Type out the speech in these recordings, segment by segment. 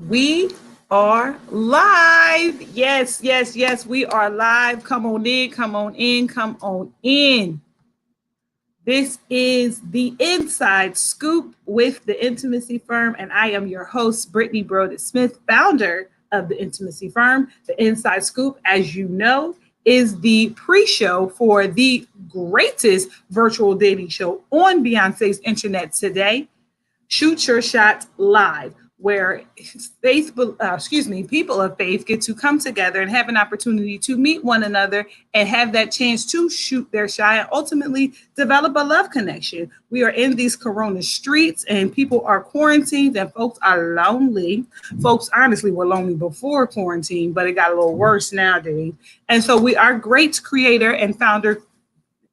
We are live. Yes, yes, yes, we are live. Come on in, come on in, come on in. This is the Inside Scoop with the Intimacy Firm, and I am your host, Brittany Brodus Smith, founder of the Intimacy Firm. The Inside Scoop, as you know, is the pre-show for the greatest virtual dating show on Beyonce's internet today, Shoot Your Shot Live, where people of faith get to come together and have an opportunity to meet one another and have that chance to shoot their shot and ultimately develop a love connection. We are in these corona streets and people are quarantined and folks are lonely. Folks honestly were lonely before quarantine, but it got a little worse nowadays. And so our great creator and founder,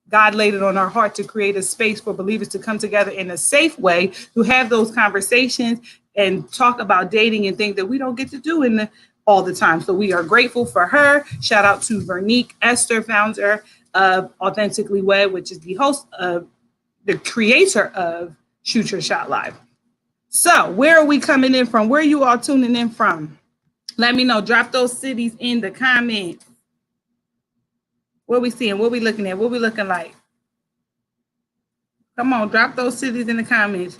God laid it on our heart to create a space for believers to come together in a safe way to have those conversations and talk about dating and things that we don't get to do all the time. So we are grateful for her. Shout out to Vernique Esther, founder of Authentically Wed, which is the host of the creator of Shoot Your Shot Live. So where are we coming in from? Where are you all tuning in from? Let me know. Drop those cities in the comments. What we seeing? What we looking at? What we looking like? Come on, drop those cities in the comments.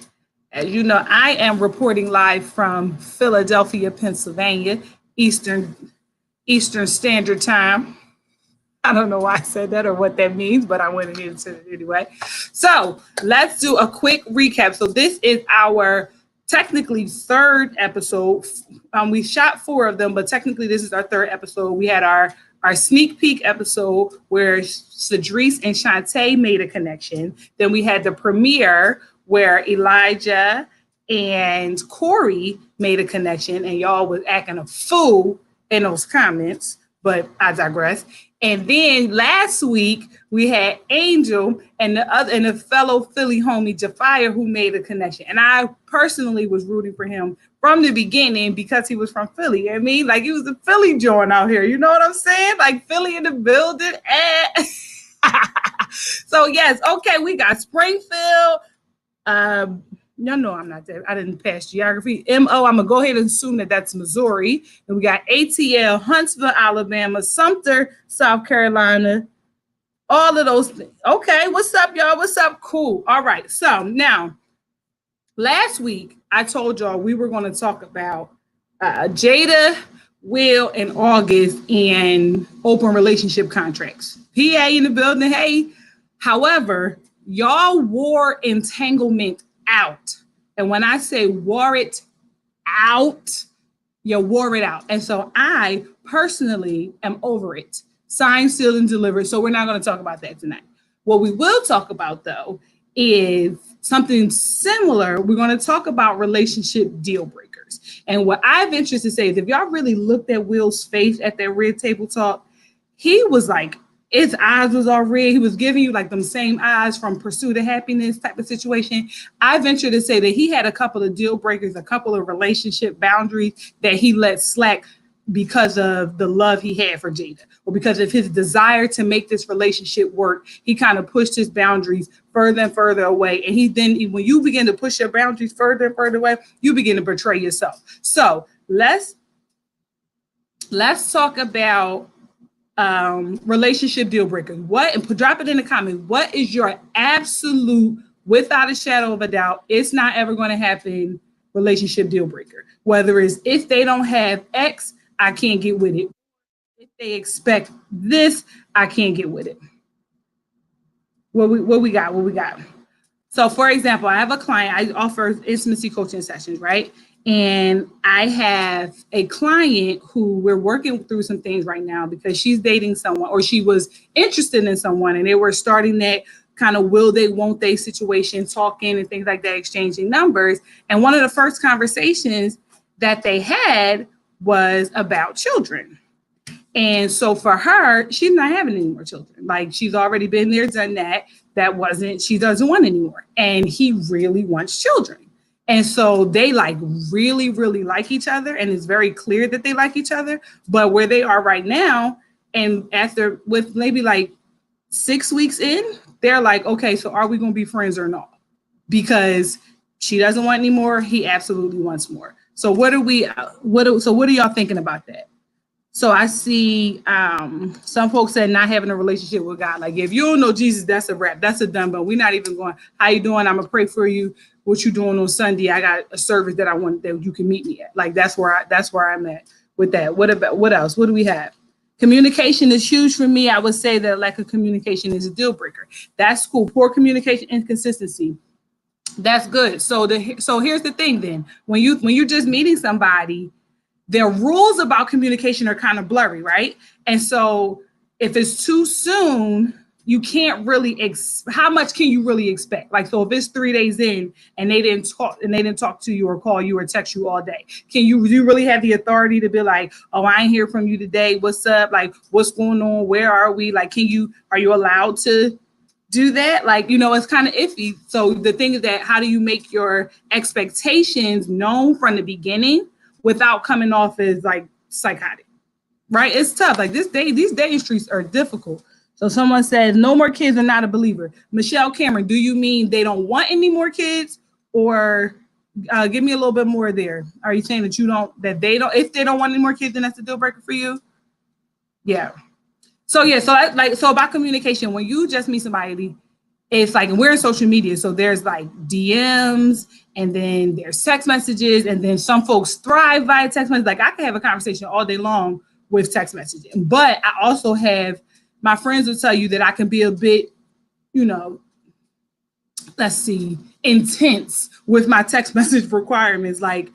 As you know, I am reporting live from Philadelphia, Pennsylvania, Eastern Standard Time. I don't know why I said that or what that means, but I went into it anyway. So let's do a quick recap. So this is our technically third episode. We shot 4 of them, but technically this is our third episode. We had our sneak peek episode where Cedrice and Shantae made a connection. Then we had the premiere where Elijah and Corey made a connection, and y'all was acting a fool in those comments, but I digress. And then last week we had Angel and the fellow Philly homie Jafire who made a connection. And I personally was rooting for him from the beginning because he was from Philly. I mean, like, he was a Philly joint out here. You know what I'm saying? Like, Philly in the building. So yes, okay, we got Springfield. Y'all know I'm not there. I didn't pass geography. MO, I'm going to go ahead and assume that that's Missouri. And we got ATL, Huntsville, Alabama, Sumter, South Carolina, all of those things. Okay, what's up, y'all? What's up? Cool. All right. So now, last week, I told y'all we were going to talk about Jada, Will, and August and open relationship contracts. PA in the building. Hey, however, y'all wore entanglement out. And when I say wore it out, you wore it out. And so I personally am over it. Signed, sealed, and delivered. So we're not going to talk about that tonight. What we will talk about, though, is something similar. We're going to talk about relationship deal breakers. And what I venture to say is, if y'all really looked at Will's face at that Red Table Talk, he was like, his eyes was all red. He was giving you like them same eyes from Pursuit of Happiness type of situation. I venture to say that he had a couple of deal breakers, a couple of relationship boundaries that he let slack because of the love he had for Jada, or because of his desire to make this relationship work. He kind of pushed his boundaries further and further away. And when you begin to push your boundaries further and further away, you begin to betray yourself. So let's talk about relationship deal breakers. Drop it in the comment. What is your absolute, without a shadow of a doubt, it's not ever going to happen relationship deal breaker? Whether it's, if they don't have X, I can't get with it. If they expect this, I can't get with it. What we got? So for example, I have a client, I offer intimacy coaching sessions, right? And I have a client who we're working through some things right now because she's dating someone, or she was interested in someone, and they were starting that kind of will they, won't they situation, talking and things like that, exchanging numbers. And one of the first conversations that they had was about children. And so for her, she's not having any more children. Like, she's already been there, done that. She doesn't want anymore. And he really wants children. And so they like really, really like each other. And it's very clear that they like each other. But where they are right now, and with maybe like 6 weeks in, they're like, okay, so are we going to be friends or not? Because she doesn't want any more. He absolutely wants more. So what are y'all thinking about that? So I see some folks said not having a relationship with God. Like if you don't know Jesus, that's a wrap. That's a done. But we're not even going, how you doing? I'm gonna pray for you. What you doing on Sunday? I got a service that I want that you can meet me at. Like that's where I'm at with that. What else? What do we have? Communication is huge for me. I would say that lack of communication is a deal breaker. That's cool. Poor communication, inconsistency. That's good. So here's the thing then. When you're just meeting somebody, their rules about communication are kind of blurry, right? And so if it's too soon, you can't really how much can you really expect? Like, so if it's 3 days in and they didn't talk to you or call you or text you all day, do you really have the authority to be like, oh, I ain't hear from you today. What's up? Like, what's going on? Where are we? Like, are you allowed to do that? Like, it's kind of iffy. So the thing is that how do you make your expectations known from the beginning without coming off as like psychotic, right? It's tough. Like these dating streets are difficult. So someone says no more kids are not a believer. Michelle Cameron, do you mean they don't want any more kids, or give me a little bit more there? Are you saying that if they don't want any more kids, then that's a deal breaker for you? Yeah. So about communication, when you just meet somebody, it's like, and we're in social media, so there's like DMs, and then there's text messages, and then some folks thrive via text messages. Like I can have a conversation all day long with text messaging, but I also have, my friends will tell you that I can be a bit, intense with my text message requirements. Like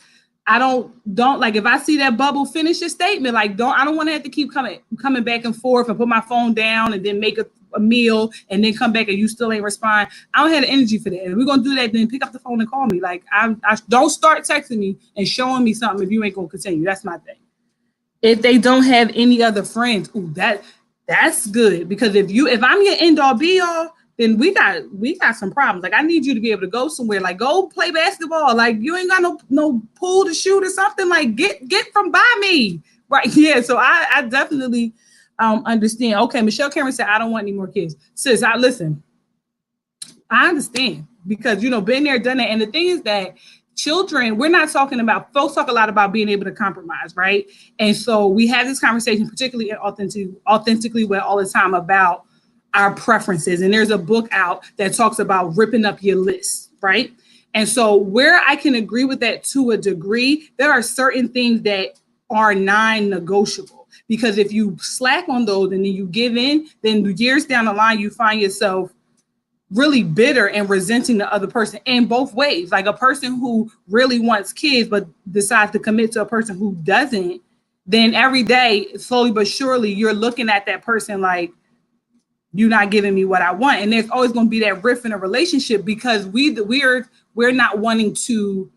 I don't like, if I see that bubble, finish your statement. Like I don't want to have to keep coming back and forth and put my phone down and then make a meal and then come back and you still ain't respond. I don't have the energy for that. And if we're gonna do that, then pick up the phone and call me. Like I don't start texting me and showing me something if you ain't gonna continue. That's my thing. If they don't have any other friends, that's good, because if I'm your end all be all, then we got some problems. Like I need you to be able to go somewhere, like go play basketball. Like you ain't got no pool to shoot or something. Like get from by me, right? Yeah. So I definitely understand. Okay, Michelle Cameron said I don't want any more kids. Sis, listen. I understand, because been there, done that. And the thing is that children, we're not talking about, folks talk a lot about being able to compromise, right? And so we have this conversation, particularly authentically well, all the time, about our preferences. And there's a book out that talks about ripping up your list, right? And so where I can agree with that to a degree, there are certain things that are non-negotiable, because if you slack on those and then you give in, then years down the line, you find yourself really bitter and resenting the other person in both ways. Like a person who really wants kids but decides to commit to a person who doesn't, then every day, slowly but surely, you're looking at that person like, you're not giving me what I want. And there's always going to be that rift in a relationship, because we're not wanting to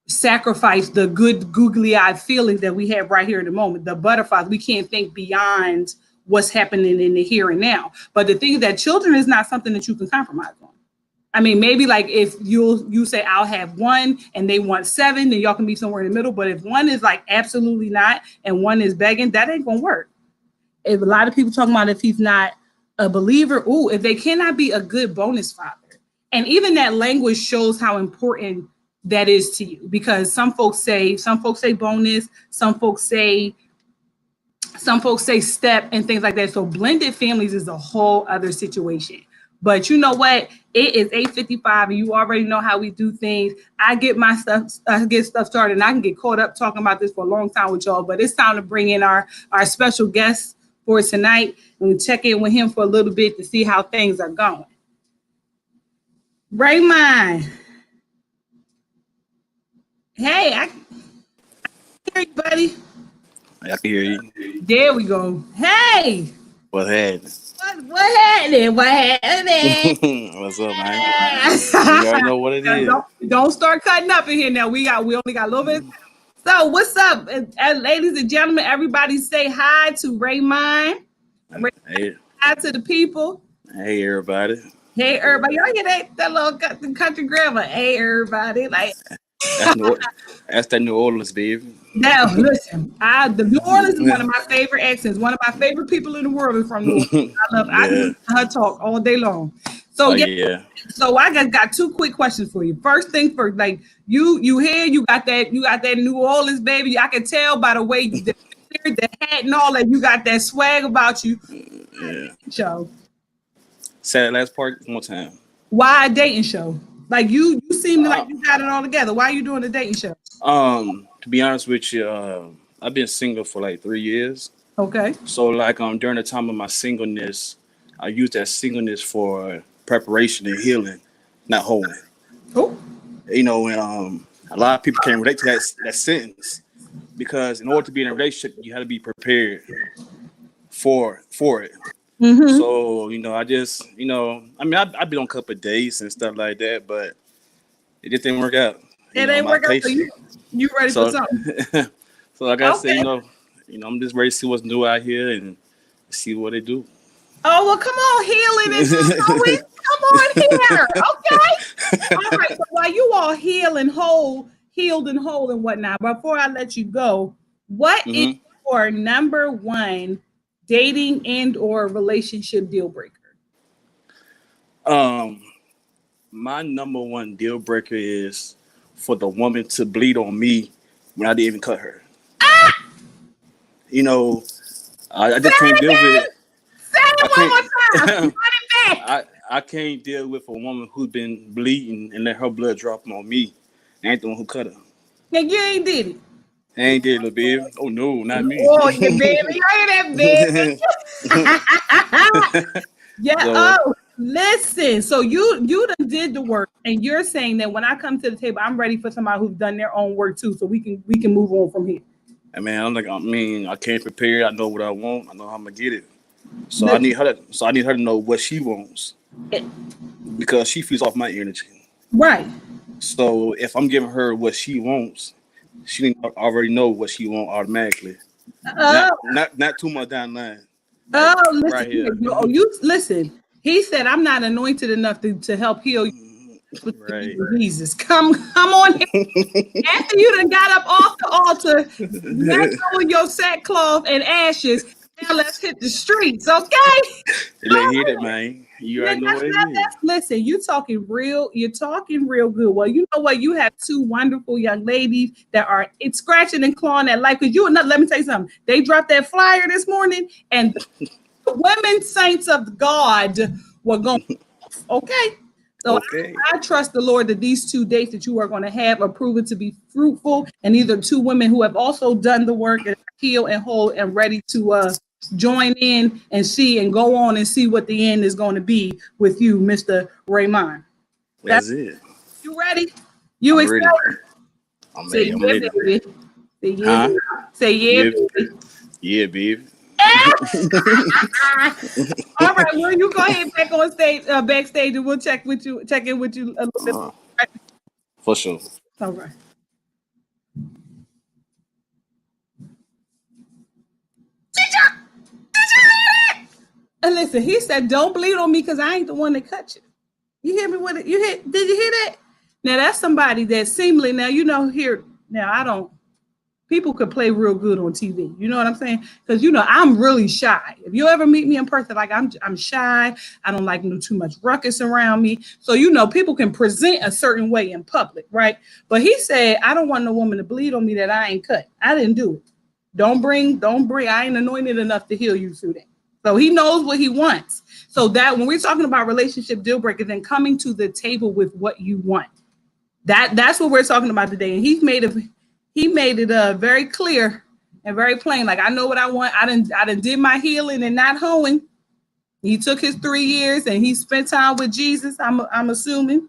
sacrifice the good googly-eyed feelings that we have right here in the moment, the butterflies. We can't think beyond what's happening in the here and now. But the thing is that children is not something that you can compromise on. I mean, maybe like if you say I'll have one and they want 7, then y'all can be somewhere in the middle. But if one is like absolutely not and one is begging, that ain't gonna work. If a lot of people talking about if he's not a believer, if they cannot be a good bonus father. And even that language shows how important that is to you, because some folks say bonus, some folks say step and things like that. So blended families is a whole other situation. But you know what? It is 8:55 and you already know how we do things. I get stuff started, and I can get caught up talking about this for a long time with y'all, but it's time to bring in our special guest for tonight, and we check in with him for a little bit to see how things are going. Raymond. Hey, I can hear you, buddy. I can hear you. There we go. Hey. What happened? What happened? What happened? What's up, man? You already know what it is. Don't start cutting up in here now. We only got a little bit. So what's up, ladies and gentlemen? Everybody say hi to Raymond. Hey. Hi to the people. Hey, everybody. Hey, everybody. Y'all hear that little country grammar? Hey, everybody. Like that's that New Orleans, baby. Now, listen, the New Orleans is one of my favorite accents. One of my favorite people in the world is from New Orleans. I listen to her talk all day long. So yeah. So I got two quick questions for you. First thing first, like you got that New Orleans baby. I can tell by the way the hat and all that. You got that swag about you. Yeah. Show. Say that last part one more time. Why a dating show? Like you seem like you got it all together. Why are you doing a dating show? To be honest with you, I've been single for like 3 years. Okay. So like during the time of my singleness, I used that singleness for preparation and healing, not holding. Oh. You know, and a lot of people can't relate to that sentence because in order to be in a relationship, you have to be prepared for it. Mm-hmm. So, you know, I just, you know, I mean, I've been on a couple of dates and stuff like that, but it just didn't work out. It ain't work out. So you ready for something? So like I said, you know, I'm just ready to see what's new out here and see what they do. Oh, well, come on, healing and come on here, okay? All right, so while you all healed and whole and whatnot, before I let you go, what is your number one dating and or relationship deal breaker? My number one deal breaker is for the woman to bleed on me when I didn't even cut her. You know, I just can't deal with it. Say it one more time. I can't deal with a woman who's been bleeding and let her blood drop on me. I ain't the one who cut her. And you ain't did it. I ain't did it, baby. Oh no, not me. Oh, you baby, you ain't that baby. Yeah. So, oh, listen. So you done did the work, and you're saying that when I come to the table, I'm ready for somebody who's done their own work too, so we can move on from here. I mean, I can't prepare. I know what I want. I know how I'm gonna get it. So I need her to know what she wants, because she feeds off my energy. Right. So if I'm giving her what she wants, she already know what she wants automatically. Not too much down the line. Oh, listen, right here. You listen. He said, "I'm not anointed enough to help heal you." Right. Jesus, come on here. After you done got up off the altar, let go of your sackcloth and ashes. Now let's hit the streets, okay? They hit it, man. You already know what it is. Listen, you're talking real good. Well, you know what? You have two wonderful young ladies that are scratching and clawing at life. Because let me tell you something. They dropped that flyer this morning, and the women saints of God were going, okay? So okay. I trust the Lord that these 2 dates that you are going to have are proven to be fruitful, and these are two women who have also done the work and heal and whole and ready to join in and see and go on and see what the end is going to be with you, Mr. Raymond. That's it. You ready? You I'm excited? Ready. I'm ready. I'm ready. Say yeah, baby. Say yeah, baby. Yeah, baby. All right, well, you go ahead back on stage, backstage, and we'll check in with you a little bit. For sure. All right. And listen, he said, "Don't bleed on me because I ain't the one that cut you." You hear me with it? Did you hear that? Now that's somebody that seemingly I don't. People could play real good on TV. You know what I'm saying? Because I'm really shy. If you ever meet me in person, like I'm shy. I don't like too much ruckus around me. So people can present a certain way in public, right? But he said, "I don't want no woman to bleed on me that I ain't cut. I didn't do it. Don't bring. I ain't anointed enough to heal you through that." So he knows what he wants. So that when we're talking about relationship deal breakers and coming to the table with what you want, that's what we're talking about today. And he made it very clear and very plain. Like, I know what I want. I done did my healing and not hoeing. He took his 3 years and he spent time with Jesus. I'm assuming,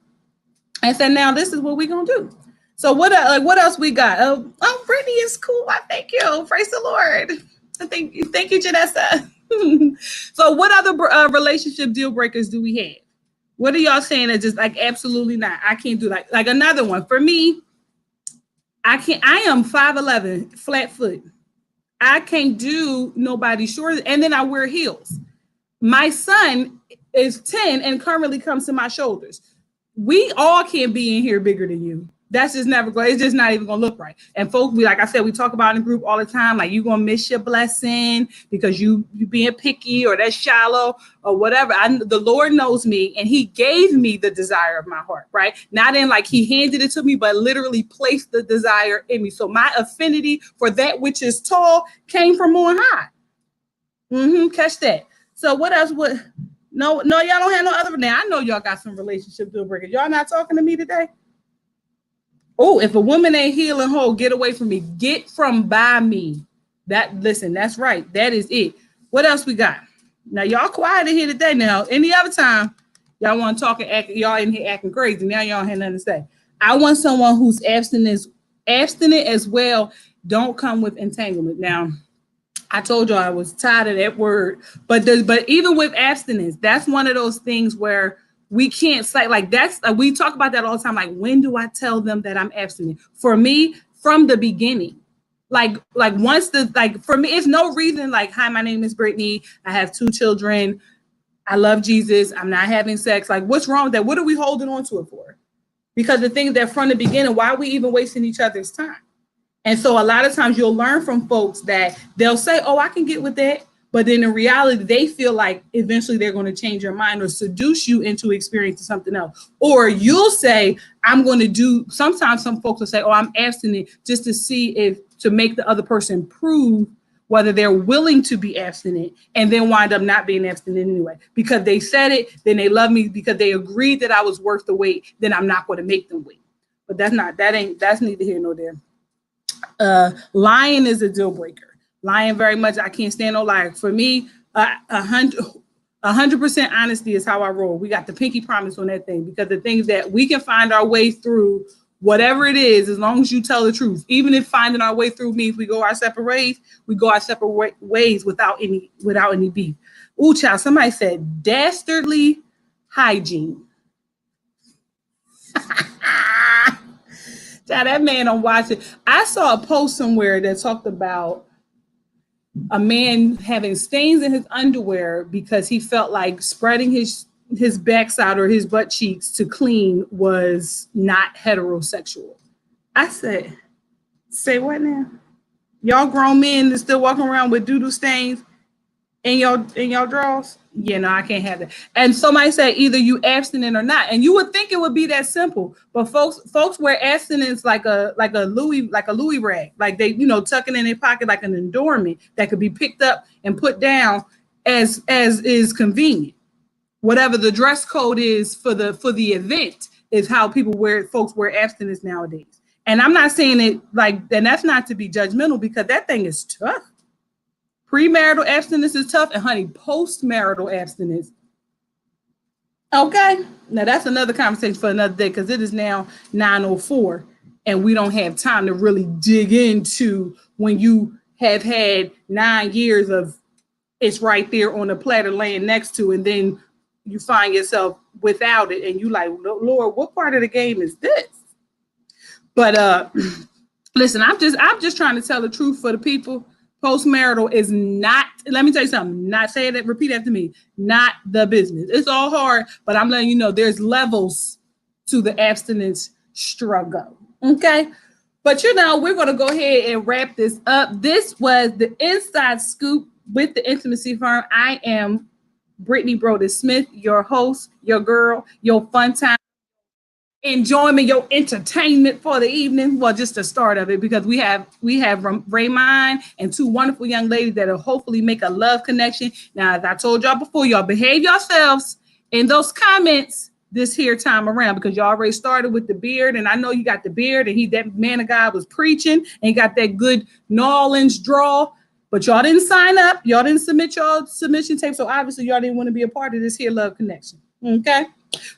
and said, "Now this is what we're gonna do." So what else we got? Oh, Brittany is cool. I thank you. Praise the Lord. Thank you, Janessa. So what other relationship deal breakers do we have? What are y'all saying that just like absolutely not? I can't do like another one. For me, I am 5'11", flat foot. I can't do nobody shorter, and then I wear heels. My son is 10 and currently comes to my shoulders. We all can't be in here bigger than you. that's just never going. It's just not even gonna look right. And folks, like I said, we talk about in the group all the time. Like, you gonna miss your blessing because you being picky, or that's shallow or whatever. The Lord knows me, and He gave me the desire of my heart. Right? Not in like He handed it to me, but literally placed the desire in me. So my affinity for that which is tall came from on high. Catch that. So what else would? No, y'all don't have no other. Now I know y'all got some relationship deal breakers. Y'all not talking to me today? Oh, if a woman ain't healing whole, get away from me. Get from by me. Listen, that's right. That is it. What else we got? Now y'all quiet in here today. Now, any other time, y'all want to talk and act, y'all in here acting crazy. Now y'all have nothing to say. I want someone who's abstinent as well. Don't come with entanglement. Now, I told you I was tired of that word, but even with abstinence, that's one of those things where we can't say, like, that's we talk about that all the time. Like, when do I tell them that I'm abstinent? For me, from the beginning, like once for me, it's no reason. Like, hi, my name is Brittany. I have 2 children. I love Jesus. I'm not having sex. Like, what's wrong with that? What are we holding on to it for? Because the things that from the beginning, why are we even wasting each other's time? And so a lot of times you'll learn from folks that they'll say, oh, I can get with that. But then in reality, they feel like eventually they're going to change your mind or seduce you into experiencing something else. Or you'll say, I'm going to do, sometimes some folks will say, oh, I'm abstinent just to see to make the other person prove whether they're willing to be abstinent, and then wind up not being abstinent anyway. Because they said it, then they love me because they agreed that I was worth the wait, then I'm not going to make them wait. But that's neither here nor there. Lying is a deal breaker. Lying very much. I can't stand no liar. For me, 100% honesty is how I roll. We got the pinky promise on that thing, because the things that we can find our way through, whatever it is, as long as you tell the truth. Even if finding our way through means we go our separate ways, we go our separate ways without any beef. Ooh, child, somebody said dastardly hygiene. Child, that man don't watch it. I saw a post somewhere that talked about a man having stains in his underwear because he felt like spreading his backside or his butt cheeks to clean was not heterosexual. I said, say what now? Y'all grown men that still walking around with doo-doo stains in your drawers? Yeah, no, I can't have that. And somebody said either you abstinent or not. And you would think it would be that simple, but folks wear abstinence like a Louis rag, like they, tuck it in their pocket like an adornment that could be picked up and put down as is convenient. Whatever the dress code is for the event is how folks wear abstinence nowadays. And I'm not saying it and that's not to be judgmental, because that thing is tough. Premarital abstinence is tough, and honey, post-marital abstinence. Okay, now that's another conversation for another day, because it is now 9:04, and we don't have time to really dig into when you have had 9 years of it's right there on the platter laying next to, and then you find yourself without it, and you like, Lord, what part of the game is this? But listen, I'm just trying to tell the truth for the people. Postmarital is not, let me tell you something, not say that, repeat after me, not the business. It's all hard, but I'm letting you know there's levels to the abstinence struggle. Okay. But we're going to go ahead and wrap this up. This was the Inside Scoop with the Intimacy Firm. I am Brittany Broder-Smith, your host, your girl, your fun time enjoyment, your entertainment for the evening. Well, just the start of it, because we have Raymond and 2 wonderful young ladies that'll hopefully make a love connection. Now, as I told y'all before, y'all behave yourselves in those comments this here time around, because y'all already started with the beard, and I know you got the beard, and that man of God was preaching, and he got that good New Orleans drawl, but y'all didn't sign up. Y'all didn't submit y'all submission tape, so obviously y'all didn't want to be a part of this here love connection. Okay?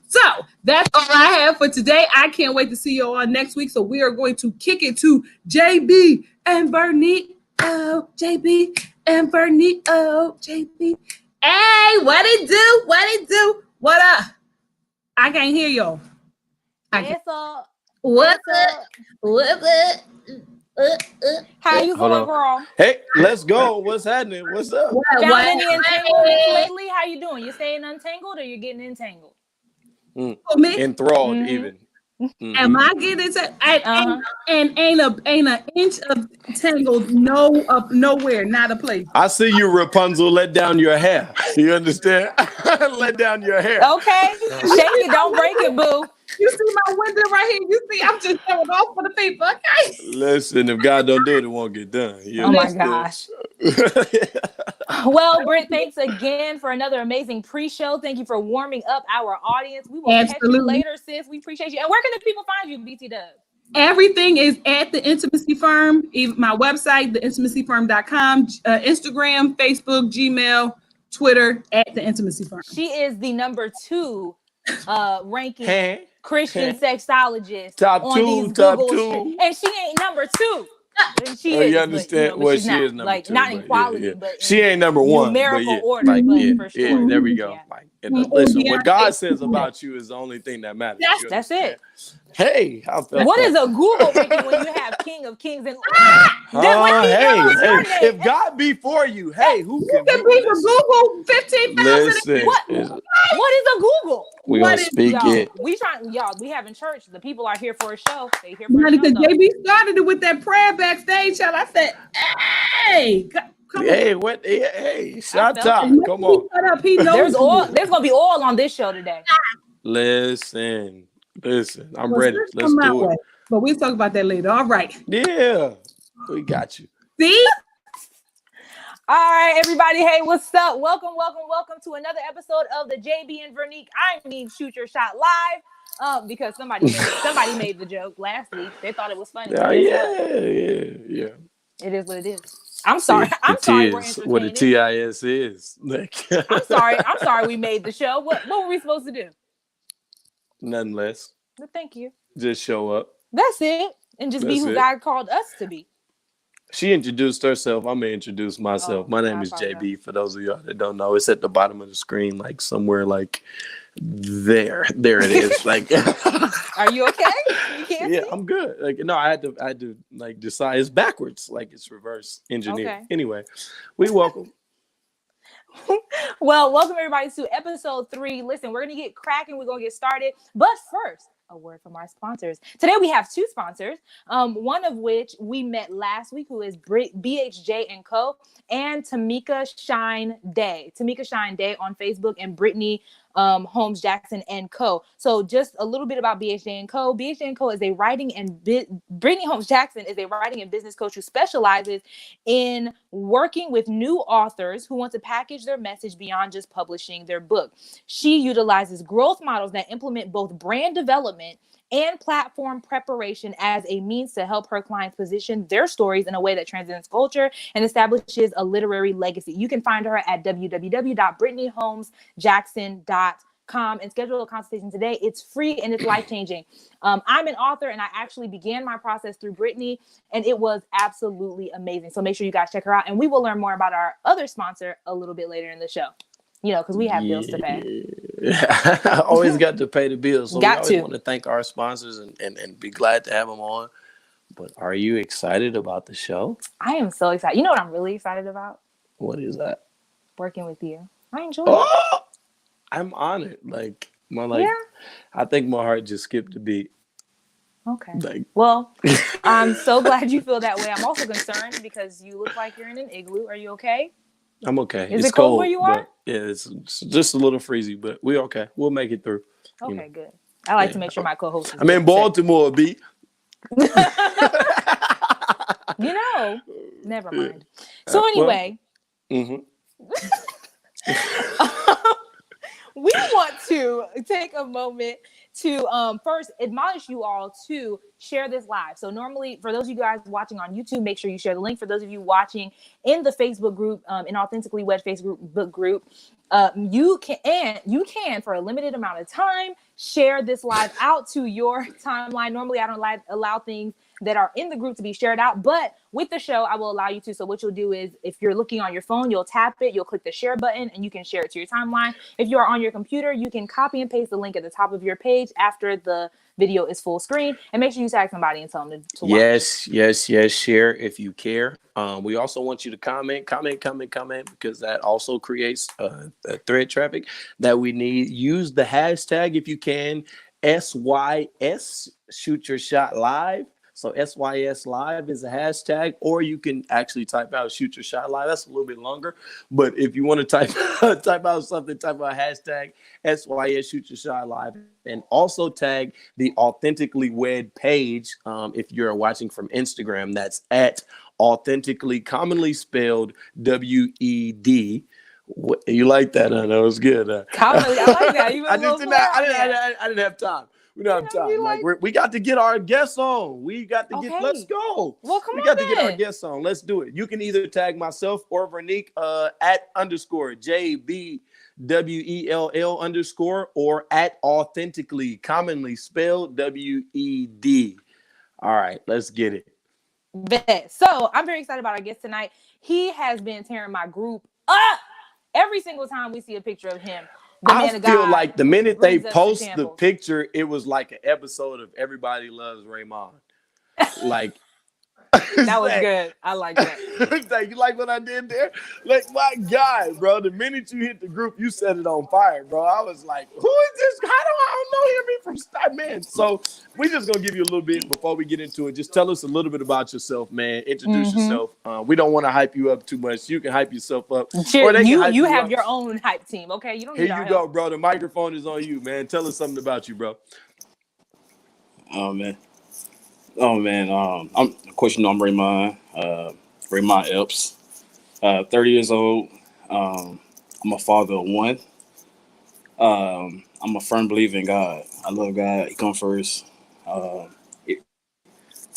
So that's all I have for today. I can't wait to see you all next week. So we are going to kick it to JB and Bernie. Oh, JB and Bernie. Oh, JB. Hey, what it do? What it do? What up? I can't hear y'all. What's up? What's up? What's up? How you doing, girl? Hey, let's go. What's happening? What's up? Found any entanglements lately? How you doing? You staying untangled or you getting entangled? Enthralled, even. Am I getting it? And ain't an inch of tangled nowhere, not a place. I see you, Rapunzel. Let down your hair. You understand? Let down your hair. Okay, shake it, don't break it, boo. You see my window right here. You see, I'm just showing off for the people. Okay. Listen, if God don't do it, it won't get done. Oh my gosh. Well, Britt, thanks again for another amazing pre-show. Thank you for warming up our audience. We will catch you later, sis. We appreciate you. And where can the people find you, BT Dub? Everything is at The Intimacy Firm. Even my website, theintimacyfirm.com, Instagram, Facebook, Gmail, Twitter, at The Intimacy Firm. She is the number 2 ranking Christian sexologist top on 2, these top Google 2. And she ain't number 2. She is, you understand? but She is number like 2, not in quality, but she ain't number 1. Numerical order, for sure. Yeah, there we go. Like, listen, what God says about you is the only thing that matters. That's it. Hey, what is a Google ranking when you have King of Kings and if God be for you, hey, who can be for Google 15,000? Listen, what is a Google? We gonna speak it. We having church. The people are here for a show. They here for a show. Because JB started it with that prayer backstage. I said, hey. Hey, shut up. Come on. There's gonna be oil on this show today. Listen, I'm ready. Let's do it. But we'll talk about that later. All right. Yeah, we got you. See? All right, everybody. Hey, what's up? Welcome to another episode of the JB and Vernique Shoot Your Shot live. Because somebody made the joke last week. They thought it was funny. Yeah. It is what it is. I'm sorry. I'm sorry. What a TIS is. I'm sorry. We made the show. What were we supposed to do? Nothing less. Well, thank you. Just show up. That's it, and just be who God called us to be. She introduced herself. I'm gonna introduce myself. My name is JB. For those of y'all that don't know, it's at the bottom of the screen, like somewhere, like there. There it is. Like, are you okay? You can't see? I'm good. Like, no, I had to like decide. It's backwards, like it's reverse engineered. Okay. Anyway, we welcome. Well, welcome everybody to episode 3. Listen, we're gonna get cracking. We're gonna get started, but first, a word from our sponsors. Today we have 2 sponsors, one of which we met last week, who is BHJ & Co. and Tamika Shine Day. Tamika Shine Day on Facebook, and Brittany Holmes Jackson & Co. So just a little bit about BHJ & Co. BHJ & Co. is a writing and Brittany Holmes Jackson is a writing and business coach who specializes in working with new authors who want to package their message beyond just publishing their book. She utilizes growth models that implement both brand development and platform preparation as a means to help her clients position their stories in a way that transcends culture and establishes a literary legacy. You can find her at www.brittanyholmesjackson.com and schedule a consultation today. It's free and it's life-changing. I'm an author, and I actually began my process through Brittany, and it was absolutely amazing. So make sure you guys check her out, and we will learn more about our other sponsor a little bit later in the show. Because we have bills to pay. Always got to pay the bills. So we always want to thank our sponsors and be glad to have them on. But are you excited about the show? I am so excited. You know what I'm really excited about? What is that? Working with you. I enjoy it. I'm honored. I think my heart just skipped a beat. Okay. Well, I'm so glad you feel that way. I'm also concerned because you look like you're in an igloo. Are you okay? I'm okay. Is it cold where you are? Yeah, it's just a little freezy, but we're okay. We'll make it through. Okay, good. I like to make sure my co-host is I'm in Baltimore, B. Never mind. So anyway, we want to take a moment to first admonish you all to share this live. So normally, for those of you guys watching on YouTube, make sure you share the link. For those of you watching in the Facebook group, in Authentically Wed Facebook group, you can for a limited amount of time share this live out to your timeline. Normally, I don't allow things that are in the group to be shared out, but with the show, I will allow you to. So what you'll do is, if you're looking on your phone, you'll tap it, you'll click the share button, and you can share it to your timeline. If you are on your computer, you can copy and paste the link at the top of your page after the video is full screen, and make sure you tag somebody and tell them to watch. Yes. Share if you care. We also want you to comment, because that also creates a thread traffic that we need. Use the hashtag if you can. SYS Shoot Your Shot Live. So SYS Live is a hashtag, or you can actually type out Shoot Your Shot Live. That's a little bit longer. But if you want to type out something, type out hashtag SYS Shoot Your Shot Live. And also tag the Authentically Wed page. If you're watching from Instagram, that's at Authentically, commonly spelled WED. You like that? Huh? That was good. Commonly, I like that. You I didn't have time. We don't have time. Like, we got to get our guests on. We got to get. Let's go. Well, come we on got to get our then. guests on. Let's do it. You can either tag myself or Vernique at _ JBWELL_ or at Authentically, commonly spelled WED. All right, let's get it. Bet. So I'm very excited about our guest tonight. He has been tearing my group up every single time we see a picture of him. I feel like the minute they brings us to post the shambles. picture, it was like an episode of Everybody Loves Raymond. Like, That was good. I like that. like, you like what I did there? Like, my God, bro, the minute you hit the group, you set it on fire, bro. I was like, who is this? How do I don't know him from Star Man? So we just gonna give you a little bit before we get into it. Just tell us a little bit about yourself, man. Introduce yourself. We don't want to hype you up too much. You can hype yourself up. Sure, they can you hype have up. your own hype team, okay? You don't need Here our you go, help. bro. The microphone is on you, man. Tell us something about you, bro. Oh man, I'm of course you know I'm Raymond Epps, 30 years old. I'm a father of one. I'm a firm believer in God. I love God. He comes first.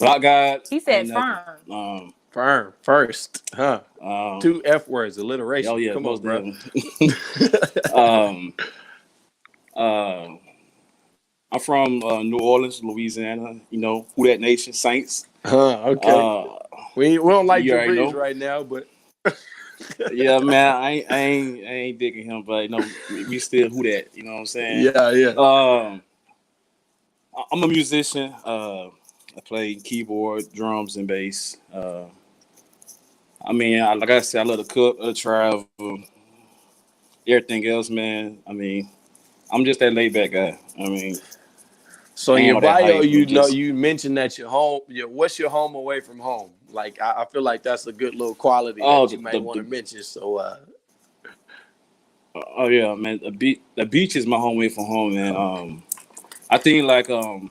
Without God, He said ain't nothing. Firm first, huh? 2 F words, alliteration. Oh yeah, Come on, most bro. definitely. I'm from New Orleans, Louisiana. You know, who that nation, Saints. Okay. We don't like you the already breeze know. right now, but Yeah, man, I ain't digging him, but you know, we still who that. You know what I'm saying? yeah. I'm a musician. I play keyboard, drums, and bass. I mean, like I said, I love to cook, travel, everything else, man. I mean, I'm just that laid back guy. I mean, So in ain't your all that bio, hype, you but know, just- you mentioned that your home. What's your home away from home? Like, I feel like that's a good little quality that you might want to mention. So, oh yeah, man. The beach is my home away from home, man. I think like the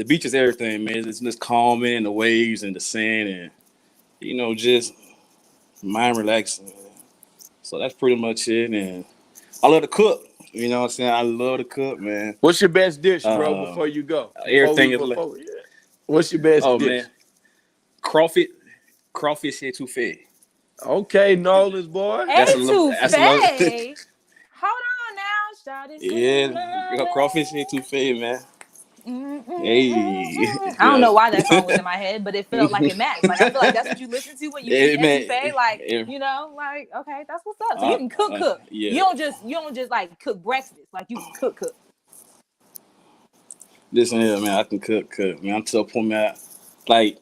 beach is everything, man. It's just calming, the waves and the sand, and you know, just mind relaxing. So that's pretty much it. And I love to cook. You know what I'm saying? I love to cook, man. what's your best dish, bro? Before you go, Everything What's your best dish? Man, crawfish etouffee. Okay, Nolan's boy. That's a little- Etouffee. that's a little- Hold on now, started. Yeah, crawfish etouffee, man. Hey. I don't know why that song was in my head, but it felt like it matched. Like I feel like that's what you listen to when you eat etouffee. Like you know, like okay, that's what's up. So you can cook. Yeah. You don't just like cook breakfast. Like you can cook. Listen here, man. I can cook. Man, I'm to a point, man. Like,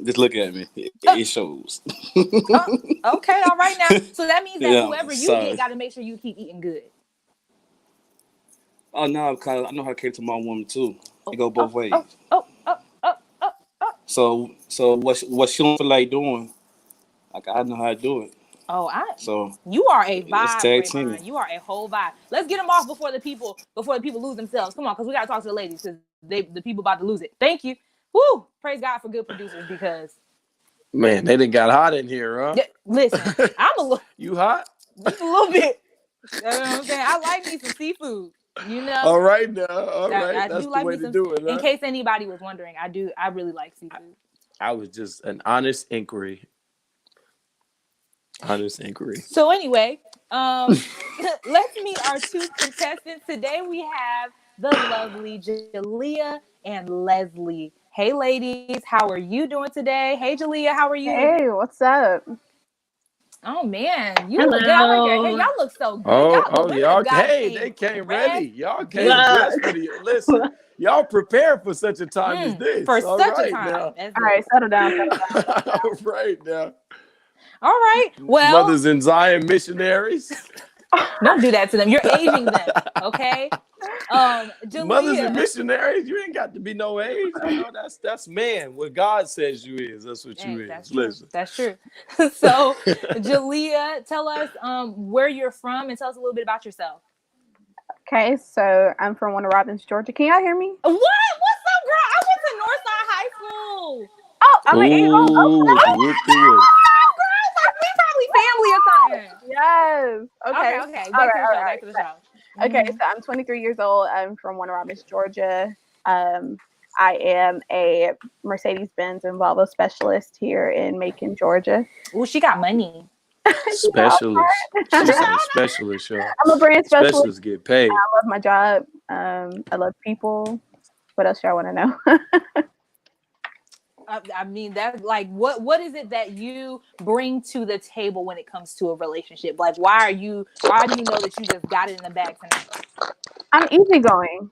just look at me. It shows. Okay, all right now. So that means that Yeah, whoever you sorry. get, got to make sure you keep eating good. Oh no, because I know how to cater to my woman too. It go both ways. Oh. So what she don't feel like doing, like I know how to do it. Oh, So you are a Let's vibe, tag team Raymond. it. You are a whole vibe. Let's get them off before the people lose themselves. Come on, because we gotta talk to the ladies because the people about to lose it. Thank you. Woo! Praise God for good producers because Man, they done got hot in here, huh? listen, I'm a little You hot? just a little bit. You know what I'm saying? I like me some seafood. You know. All right now. All right. I That's do the like way me to some. do it. In Huh? case anybody was wondering, I really like seafood. I was just an honest inquiry. Honest inquiry. So anyway, let's meet our 2 contestants. Today we have the lovely Jalea and Leslie. Hey ladies, how are you doing today? Hey Jalea, how are you? Hey, what's up? Oh man, you look good. I like your hair. Y'all look so good. Y'all. Hey, they came ready. Y'all came dressed for the listen. Y'all prepared for such a time as this. For All such right a time. now. That's All right, settle down. All right now. All right. Well, Mothers in Zion missionaries. Don't do that to them. You're aging them, okay? Mothers and Jalea. missionaries, you ain't got to be no age. You know, that's man. What God says you is, that's what you Hey, is. that's true. Listen. That's true. So, Jalea, tell us where you're from and tell us a little bit about yourself. Okay, so I'm from Warner Robins, Georgia. Can y'all hear me? What? What's up, girl? I went to Northside High School. Oh, I'm an Eagle. Ooh, Okay. whoop the whoop. Like we probably family or something. Yes. Okay. Okay. All Back to the right, show. all Back to the show. Okay, Mhm. so I'm 23 years old. I'm from Warner Robins, Georgia. I am a Mercedes-Benz and Volvo specialist here in Macon, Georgia. Ooh, she got money. Specialist. She said specialist, y'all. I'm a brand specialist. Specialists get paid. I love my job. I love people. What else y'all want to know? I mean, that's like, what is it that you bring to the table when it comes to a relationship? Like, why do you know that you just got it in the bag tonight? I'm easygoing.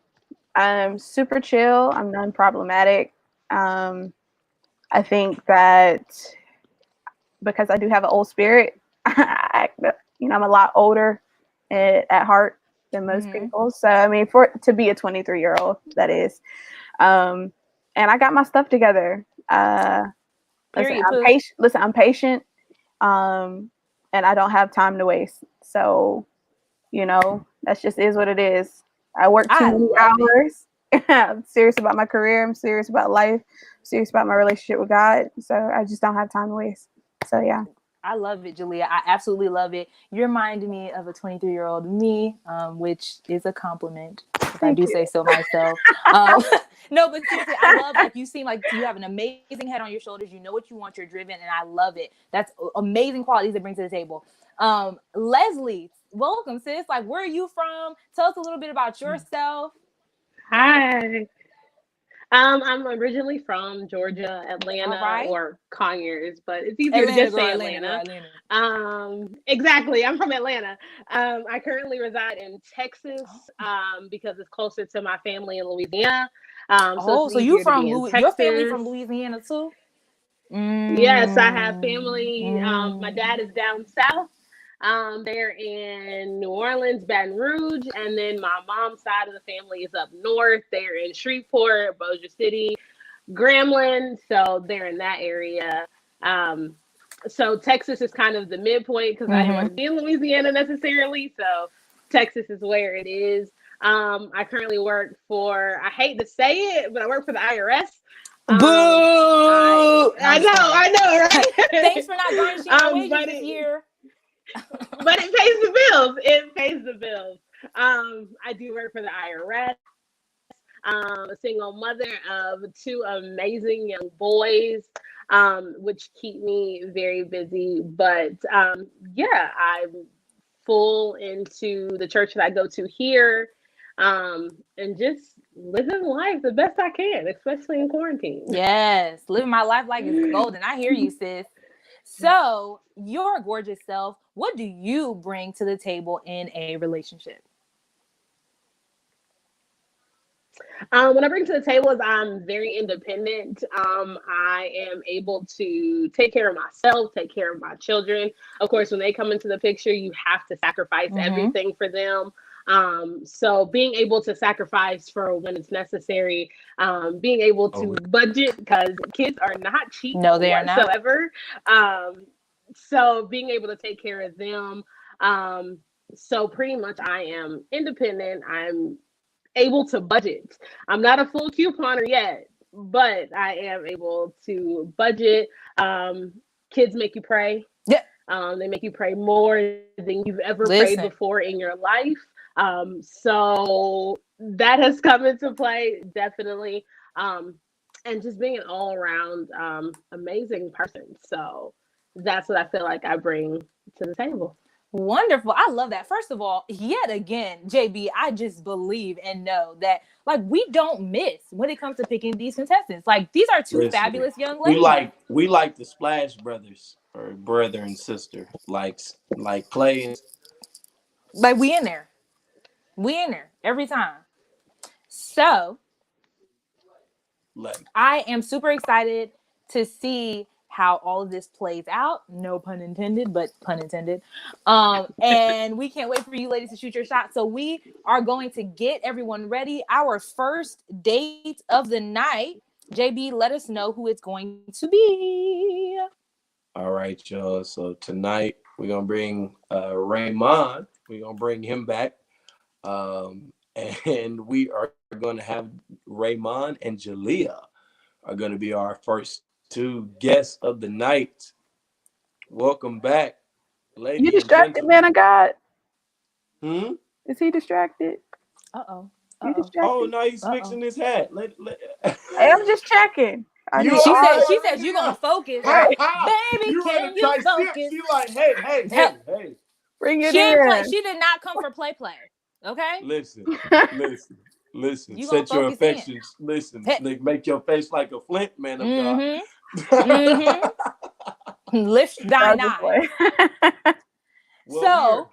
I'm super chill. I'm non-problematic. I think that because I do have an old spirit, I'm a lot older at heart than most people. So, I mean, to be a 23-year-old, that is. And I got my stuff together. Listen, I'm patient. I'm patient. And I don't have time to waste. So, that's just is what it is. I work too many hours. I'm serious about my career. I'm serious about life. I'm serious about my relationship with God. So I just don't have time to waste. So yeah. I love it, Jalea. I absolutely love it. You're reminding me of a 23-year-old me, which is a compliment, if I do say so myself. No, but seriously, I love, like, you seem like you have an amazing head on your shoulders. You know what you want. You're driven, and I love it. That's amazing qualities to bring to the table. Leslie, welcome, sis. Like, where are you from? Tell us a little bit about yourself. Hi. I'm originally from Georgia, Atlanta, or Conyers, but it's easier to just say Atlanta. Exactly. I'm from Atlanta. I currently reside in Texas because it's closer to my family in Louisiana. So you're from your family from Louisiana too? Yes, I have family. My dad is down south. They're in New Orleans, Baton Rouge, and then my mom's side of the family is up north. They're in Shreveport, Bossier City, Grambling, so they're in that area. So Texas is kind of the midpoint because I didn't want to be in Louisiana necessarily. So Texas is where it is. I currently work for, I hate to say it, but I work for the IRS. Boo! I know, right? Thanks for not garnishing our wages this year. But it pays the bills. It pays the bills. I do work for the IRS. A single mother of two amazing young boys, which keep me very busy. But yeah, I'm full into the church that I go to here, and just living life the best I can, especially in quarantine. Yes, living my life like it's golden. I hear you, sis. So, your gorgeous self, what do you bring to the table in a relationship? What I bring to the table is I'm very independent. I am able to take care of myself, take care of my children. Of course, when they come into the picture, you have to sacrifice everything for them. So being able to sacrifice for when it's necessary, being able to budget, because kids are not cheap whatsoever. So being able to take care of them. So pretty much I am independent. I'm able to budget. I'm not a full couponer yet, but I am able to budget. Kids make you pray. Yeah. They make you pray more than you've ever prayed before in your life. So that has come into play, definitely. And just being an all around amazing person. So that's what I feel like I bring to the table. Wonderful. I love that. First of all, yet again, JB, I just believe and know that, like, we don't miss when it comes to picking these contestants. Like, these are two fabulous young ladies. We like the Splash Brothers, or brother and sister, like Clay. Like, we in there every time. So I am super excited to see how all of this plays out. No pun intended, but pun intended. And we can't wait for you ladies to shoot your shot. So we are going to get everyone ready. Our first date of the night. JB, let us know who it's going to be. All right, y'all. So tonight we're gonna bring Raymond. We're gonna bring him back. And we are going to have Raymond and Jalea are going to be our first two guests of the night. Welcome back, ladies. You distracted, man of God. Hmm? Is he distracted? Uh-oh. You Uh-oh. distracted? Oh, no, he's fixing his hat. Hey, I'm just checking. I You need- She said you're gonna focus. Baby, You can ready to you type focus? She like, hey. Bring it She in. ain't play. She did not come for play. Okay. Listen. You gonna Set your focus in. affections. Listen, Hey. make your face like a flint, man of God. Lift thine eye. Well,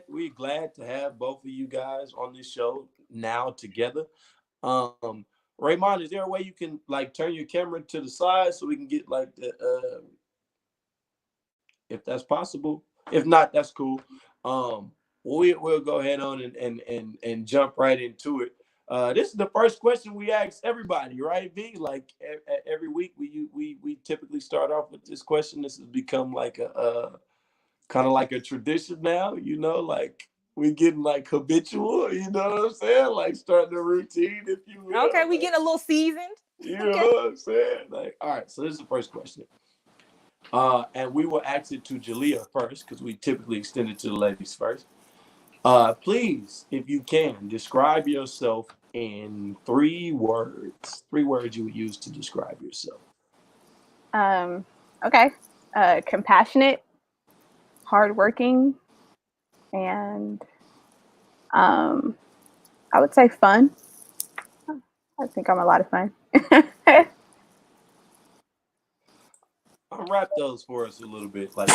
we're glad to have both of you guys on this show now together. Raymond, is there a way you can like turn your camera to the side so we can get like the if that's possible? If not, that's cool. We'll go ahead on and jump right into it. This is the first question we ask everybody, right, V? Like every week we typically start off with this question. This has become like a kind of like a tradition now, you know, like we getting like habitual, you know what I'm saying? Like starting a routine, if you will. Okay, we getting a little seasoned. You know what I'm saying? Like, all right, so this is the first question. And we will ask it to Jalea first because we typically extend it to the ladies first. Please, if you can, describe yourself in 3 words. 3 words you would use to describe yourself. Okay. Compassionate, hardworking, and I would say fun. I think I'm a lot of fun. Unwrap those for us a little bit, like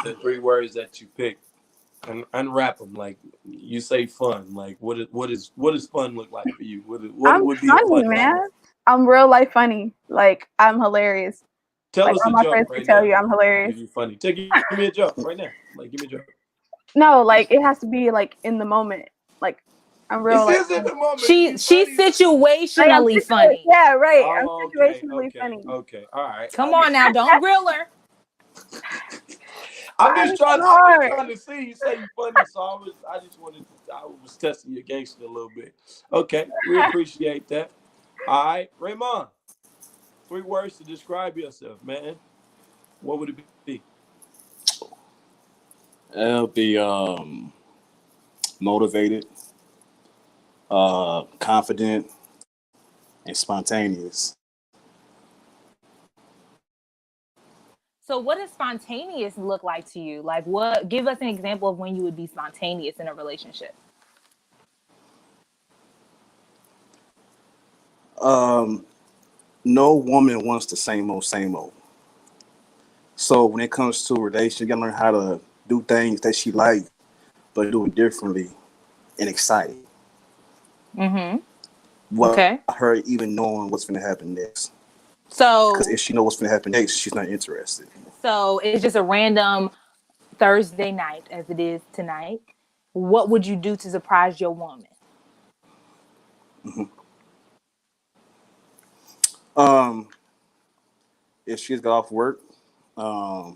the 3 words that you picked. And unwrap them. Like you say, fun. Like what does fun look like for you? What I'm would be funny, a fun man. moment? I'm real life funny. Like I'm hilarious. Tell Like us all a my joke friends right can tell now. you I'm hilarious. If you're funny, give me a joke right now. Like give me a joke. No, like it has to be like in the moment. Like I'm real. This Like, is in the moment. She's funny. situationally funny. Yeah, right. Oh, I'm situationally funny. Okay. All right. Come on now, don't grill her. I'm just trying to see. You say you're funny, so I was testing your gangster a little bit. Okay, we appreciate that. All right, Raymond, 3 words to describe yourself, man. What would it be? It'll be motivated, confident, and spontaneous. So what does spontaneous look like to you? Like what, give us an example of when you would be spontaneous in a relationship. No woman wants the same old, same old. So when it comes to a relation, you gotta learn how to do things that she like, but do it differently and exciting. Okay. Her even knowing what's gonna happen next. So Because if she knows what's gonna happen next, she's not interested. So it's just a random Thursday night as it is tonight. What would you do to surprise your woman? If she's got off work, I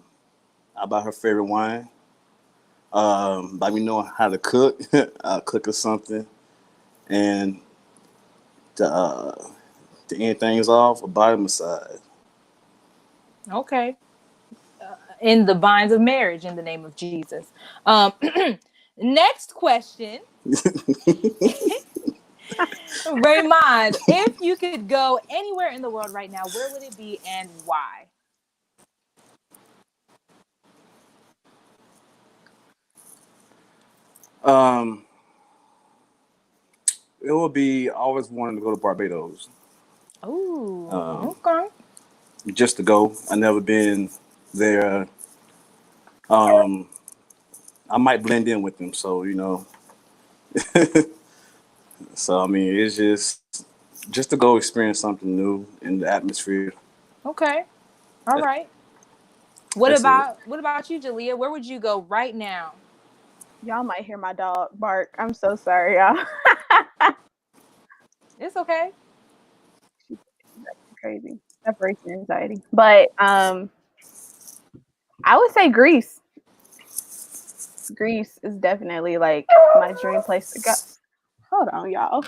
buy her favorite wine. By me knowing how to cook, I'll cook her something, and to end things off, a body massage. Okay. In the binds of marriage, in the name of Jesus. Next question. Raymond, if you could go anywhere in the world right now, where would it be and why? It will be always wanting to go to Barbados. Oh, okay. Just to go. I never been there. I might blend in with them, so you know. So I mean, it's just to go experience something new in the atmosphere. Okay. All right. What That's about you, Jalea? Where would you go right now? Y'all might hear my dog bark. I'm so sorry, y'all. It's okay. Crazy separation anxiety. But I would say Greece. Greece is definitely like my dream place to go. Hold on, y'all.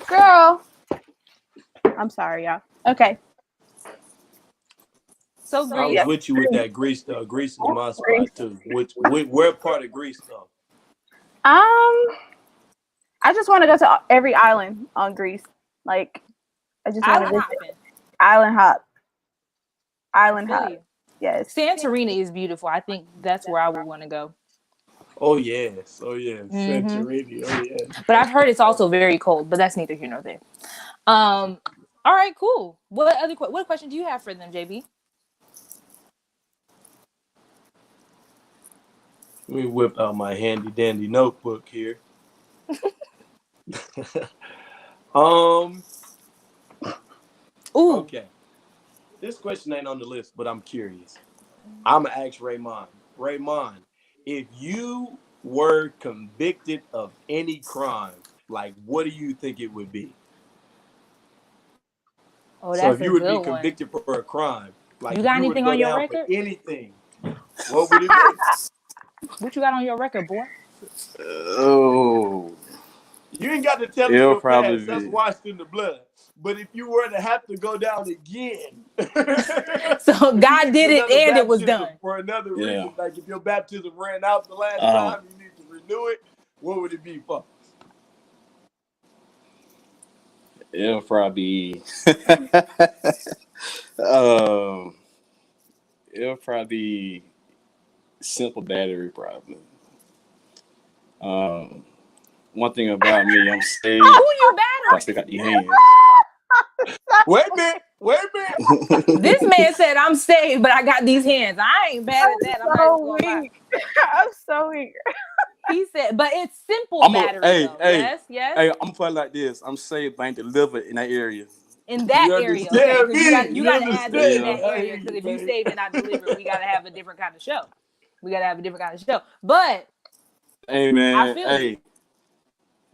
Girl. I'm sorry, y'all. Okay. So I Greece. was with you with that Greece though. Greece is my Greece. spot too. Where part of Greece though? I just want to go to every island on Greece. Like, I just want to Island visit. hopping. Island hop. I Island feel hop. you. Yes. Santorini is beautiful. I think that's where I would want to go. Oh yes, Santorini. Oh yeah. But I've heard it's also very cold. But that's neither here nor there. All right, cool. What question do you have for them, JB? Let me whip out my handy dandy notebook here. Ooh, Okay. This question ain't on the list, but I'm curious. I'm gonna ask Raymond. Raymond, if you were convicted of any crime, like what do you think it would be? oh, So that's if a you would be good one. convicted for a crime, like You if got you were to anything go on your down for record? anything, what would it be? What you got on your record, boy? Oh, You ain't got to tell us it'll your probably past. That's be. washed in the blood. But if you were to have to go down again, So if you God needed did it another and it was baptism done. for another Yeah. reason, like if your baptism ran out the last Uh, time, you need to renew it. What would it be for? it'll probably be. um, it'll probably be simple battery problem. One thing about me, I'm saved. Who you I still got battering? the hands. Wait a minute. Wait a minute. This man said, I'm saved, but I got these hands. I ain't bad at that. I'm not even so gonna lie. weak. I'm so weak. He said, but it's simple I'm battery though. hey, Yes. hey, I'm put it like this. I'm saved, but I ain't delivered in that area. In that You area, okay, understand because me? you You got to add the in Yeah. understand? that I area. hear Because you, if you baby. saved and not delivered, we got to have a different kind of show. We got to have a different kind of show. But Hey I man, feel hey, you.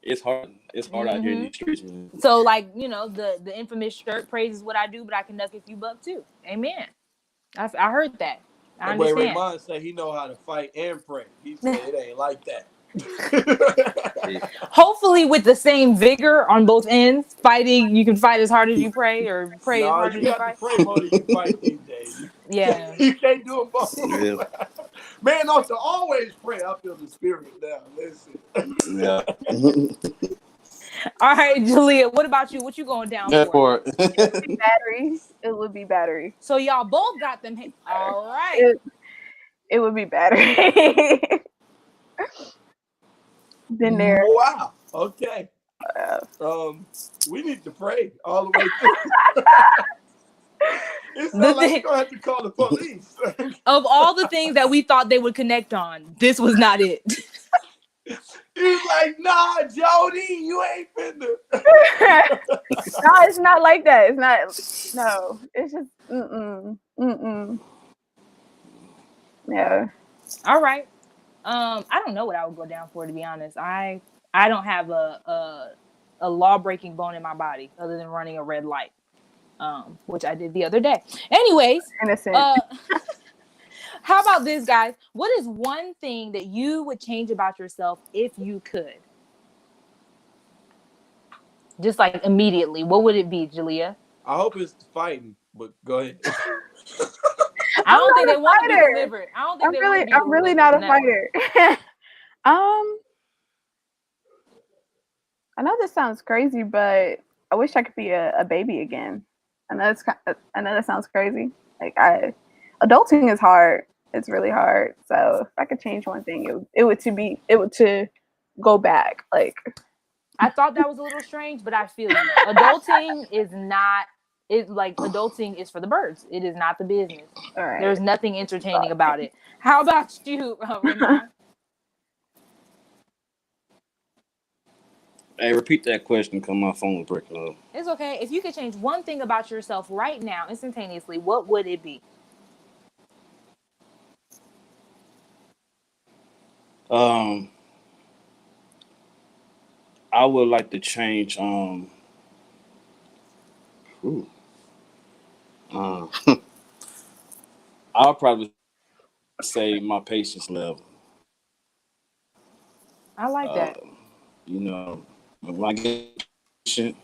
it's hard. It's hard out here in these streets, man. So, like, the infamous shirt praises what I do, but I can duck if you buck too. Amen. I heard that. I That boy understand. Raymond said he know how to fight and pray. He said it ain't like that. Hopefully, with the same vigor on both ends, fighting, you can fight as hard as you pray or pray as No, hard you as you got to fight. pray more than you fight these days. Yeah. You can't do them both. Yeah. Man ought to always pray. I feel the spirit now. Listen. Yeah. All right, Julia, what about you? What you going down That for? part. Battery. It would be battery. So y'all both got them. All right. It would be battery. Been there. Wow. Okay. We need to pray all the way through. It The sounds like thing- we're gonna have to call the police. Of all the things that we thought they would connect on, this was not it. He's like, nah, Jody, you ain't finna. No, it's not like that. It's not. No, it's just Yeah. All right. I don't know what I would go down for, to be honest. I don't have a law breaking bone in my body other than running a red light, which I did the other day. Anyways, Innocent. how about this, guys? What is one thing that you would change about yourself if you could? Just like immediately, what would it be, Julia? I hope it's fighting, but go ahead. I don't think not they a want to be fighter. delivered. I don't think I'm they want to be really delivered. not a No. fighter. I know this sounds crazy, but I wish I could be a baby again. I know that sounds crazy. Like adulting is hard. It's really hard. So if I could change one thing, it would to go back. Like I thought that was a little strange, but I feel you. Adulting is not. It's like adulting is for the birds. It is not the business. all right. There's nothing entertaining about it. How about you, Raymond? Hey, repeat that question because my phone was breaking up. It's okay. If you could change one thing about yourself right now, instantaneously, what would it be? Um, I would like to change. Ooh, uh, I'll probably say my patience level. I like Uh, that. you know, when I get patient,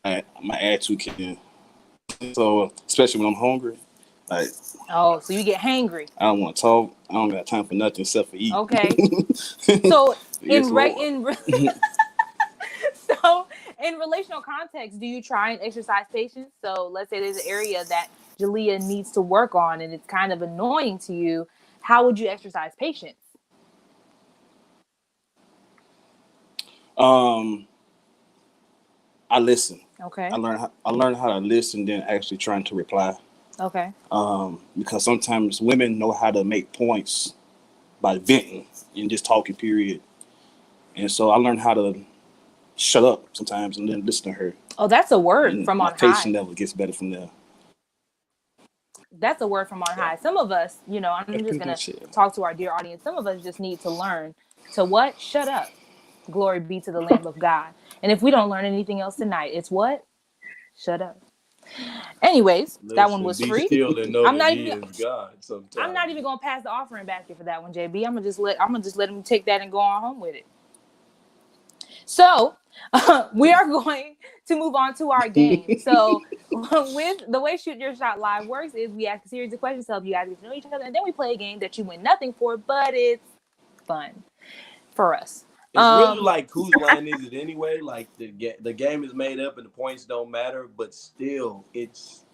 my attitude can. So especially when I'm hungry, like Oh, so you get hangry. I don't want to talk. I don't got time for nothing except for eat. Okay. So Yes, Lord. so in relational context, do you try and exercise patience? So let's say there's an area that Jalea needs to work on and it's kind of annoying to you. How would you exercise patience? Um, I listen. Okay. I learned how to listen, then actually trying to reply. Okay. Because sometimes women know how to make points by venting and just talking. Period. And so I learned how to shut up sometimes and then listen to her. Oh, that's a word And from my on patience high. level gets better from there. That's a word from on high. Some of us, you know, I'm just going to talk to our dear audience. Some of us just need to learn to what? Shut up. Glory be to the Lamb of God. And if we don't learn anything else tonight, it's what? Shut up. Anyways, that one was be free. still and know I'm that not He even is God. Sometimes I'm not even gonna pass the offering basket for that one, JB. I'm gonna just let him take that and go on home with it. So we are going to move on to our game. So with the way Shoot Your Shot Live works is we ask a series of questions to help you guys get to know each other, and then we play a game that you win nothing for, but it's fun for us. It's really like whose line is it anyway? Like the game is made up and the points don't matter, but still it's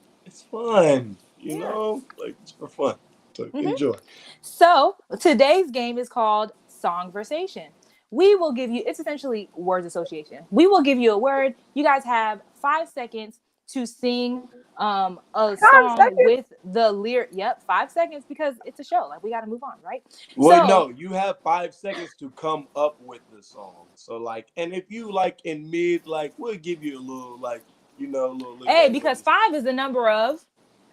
fun. You know, like it's for fun. So enjoy. So today's game is called Songversation. We will give you, it's essentially words association. We will give you a word. You guys have 5 seconds to sing a song with the lyric. Yep, 5 seconds because it's a show. Like we got to move on, right? Well, no, you have 5 seconds to come up with the song. So like, and if you like in mid, like we'll give you a little, like a little. Hey, because 5 is the number of.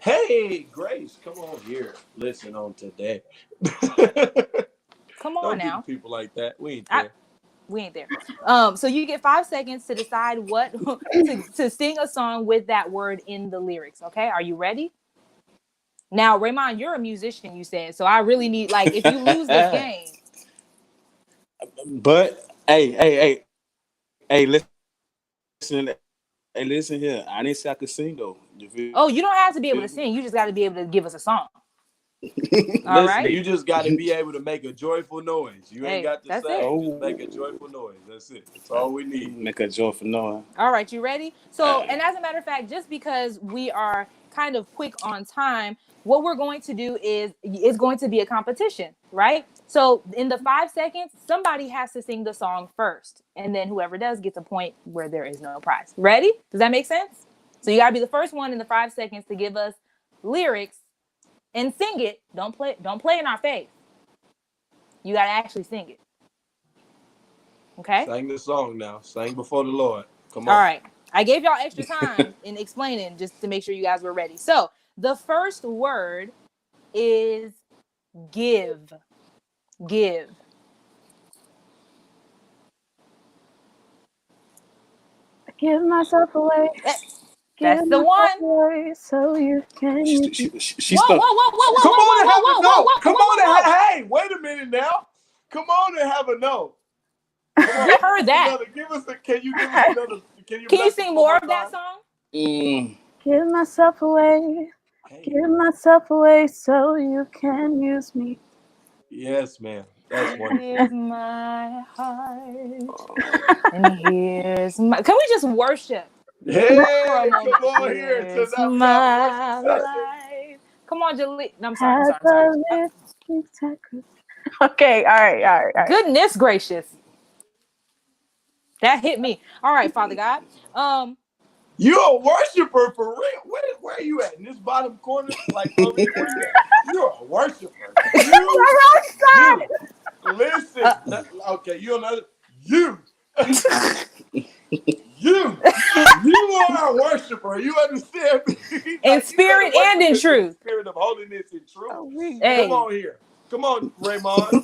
Hey, Grace, come on here. Listen on today. Come on. Don't now. Do people like that. We ain't there. We ain't there. So you get 5 seconds to decide what to sing a song with that word in the lyrics. Okay, are you ready? Now, Raymond, you're a musician, you said, so I really need, like, if you lose this game. But hey, listen. Hey, listen here. I didn't say I could sing though. Oh, you don't have to be able to sing. You just got to be able to give us a song. All right. You just got to be able to make a joyful noise. You ain't got to say. Just make a joyful noise. That's it. That's all we need. Make a joyful noise. All right, you ready? So, and as a matter of fact, just because we are kind of quick on time, what we're going to do is it's going to be a competition, right? So in the 5 seconds, somebody has to sing the song first, and then whoever does gets a point where there is no prize. Ready? Does that make sense? So you got to be the first one in the 5 seconds to give us lyrics and sing it. Don't play in our face. You got to actually sing it. Okay? Sing the song now. Sing before the Lord. Come on. All right. I gave y'all extra time in explaining just to make sure you guys were ready. So the first word is give. Give. Give myself away. That's the one. Away so you can. Whoa! Come on and have a no. Come on and hey, wait a minute now. Come on and have a no. We heard that. Can you give us another? Can you sing more of that song? Give myself away. Give myself away so you can use me. Yes, ma'am. That's wonderful. Here's my heart. And here's my. Can we just worship? Hey, come on here to my life. Come on, Julie. No, I'm sorry. Okay, all right. Goodness gracious. That hit me. All right, Father God. You're a worshiper for real. Where are you at? In this bottom corner? Like, where you at? You're a worshiper. Listen. Okay, you another. You are a worshiper. You understand me? In spirit and in truth. Spirit of holiness and truth. Hey. Come on here. Come on, Raymond.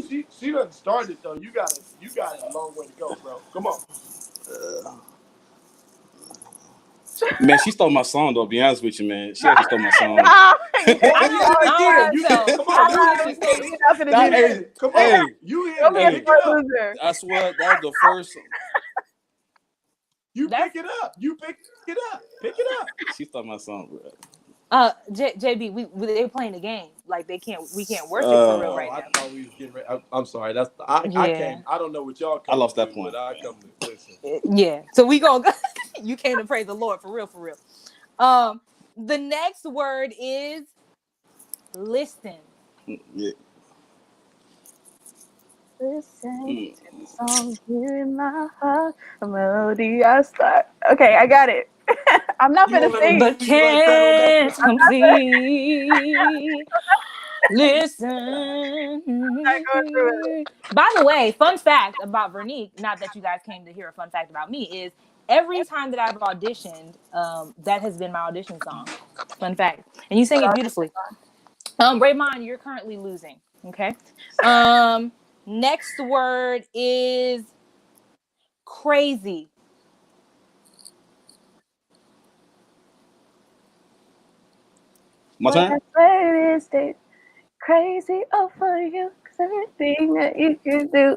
She done started though. You got a long way to go, bro. Come on. Man, she stole my song though. Be honest with you, man. She actually stole my song. Come on. You hit it. I swear that was the first. You pick it up. Pick it up. She stole my song, bro. JB, they playing the game. Like we can't worship for real right now. I thought we was getting ready. I'm sorry. I don't know what y'all. I lost that point. But I come to listen. Yeah. So we gonna you came to praise the Lord for real. The next word is listen. Yeah. Listen to the song here in my heart, a melody I start. Okay, I got it. I'm not gonna sing. But can't complete. Listen. By the way, fun fact about Vernique, not that you guys came to hear a fun fact about me, is every time that I've auditioned, that has been my audition song. Fun fact. And you sing it beautifully. Raymond, you're currently losing. Okay. Next word is crazy. My turn? Crazy over you, cause everything that you can do.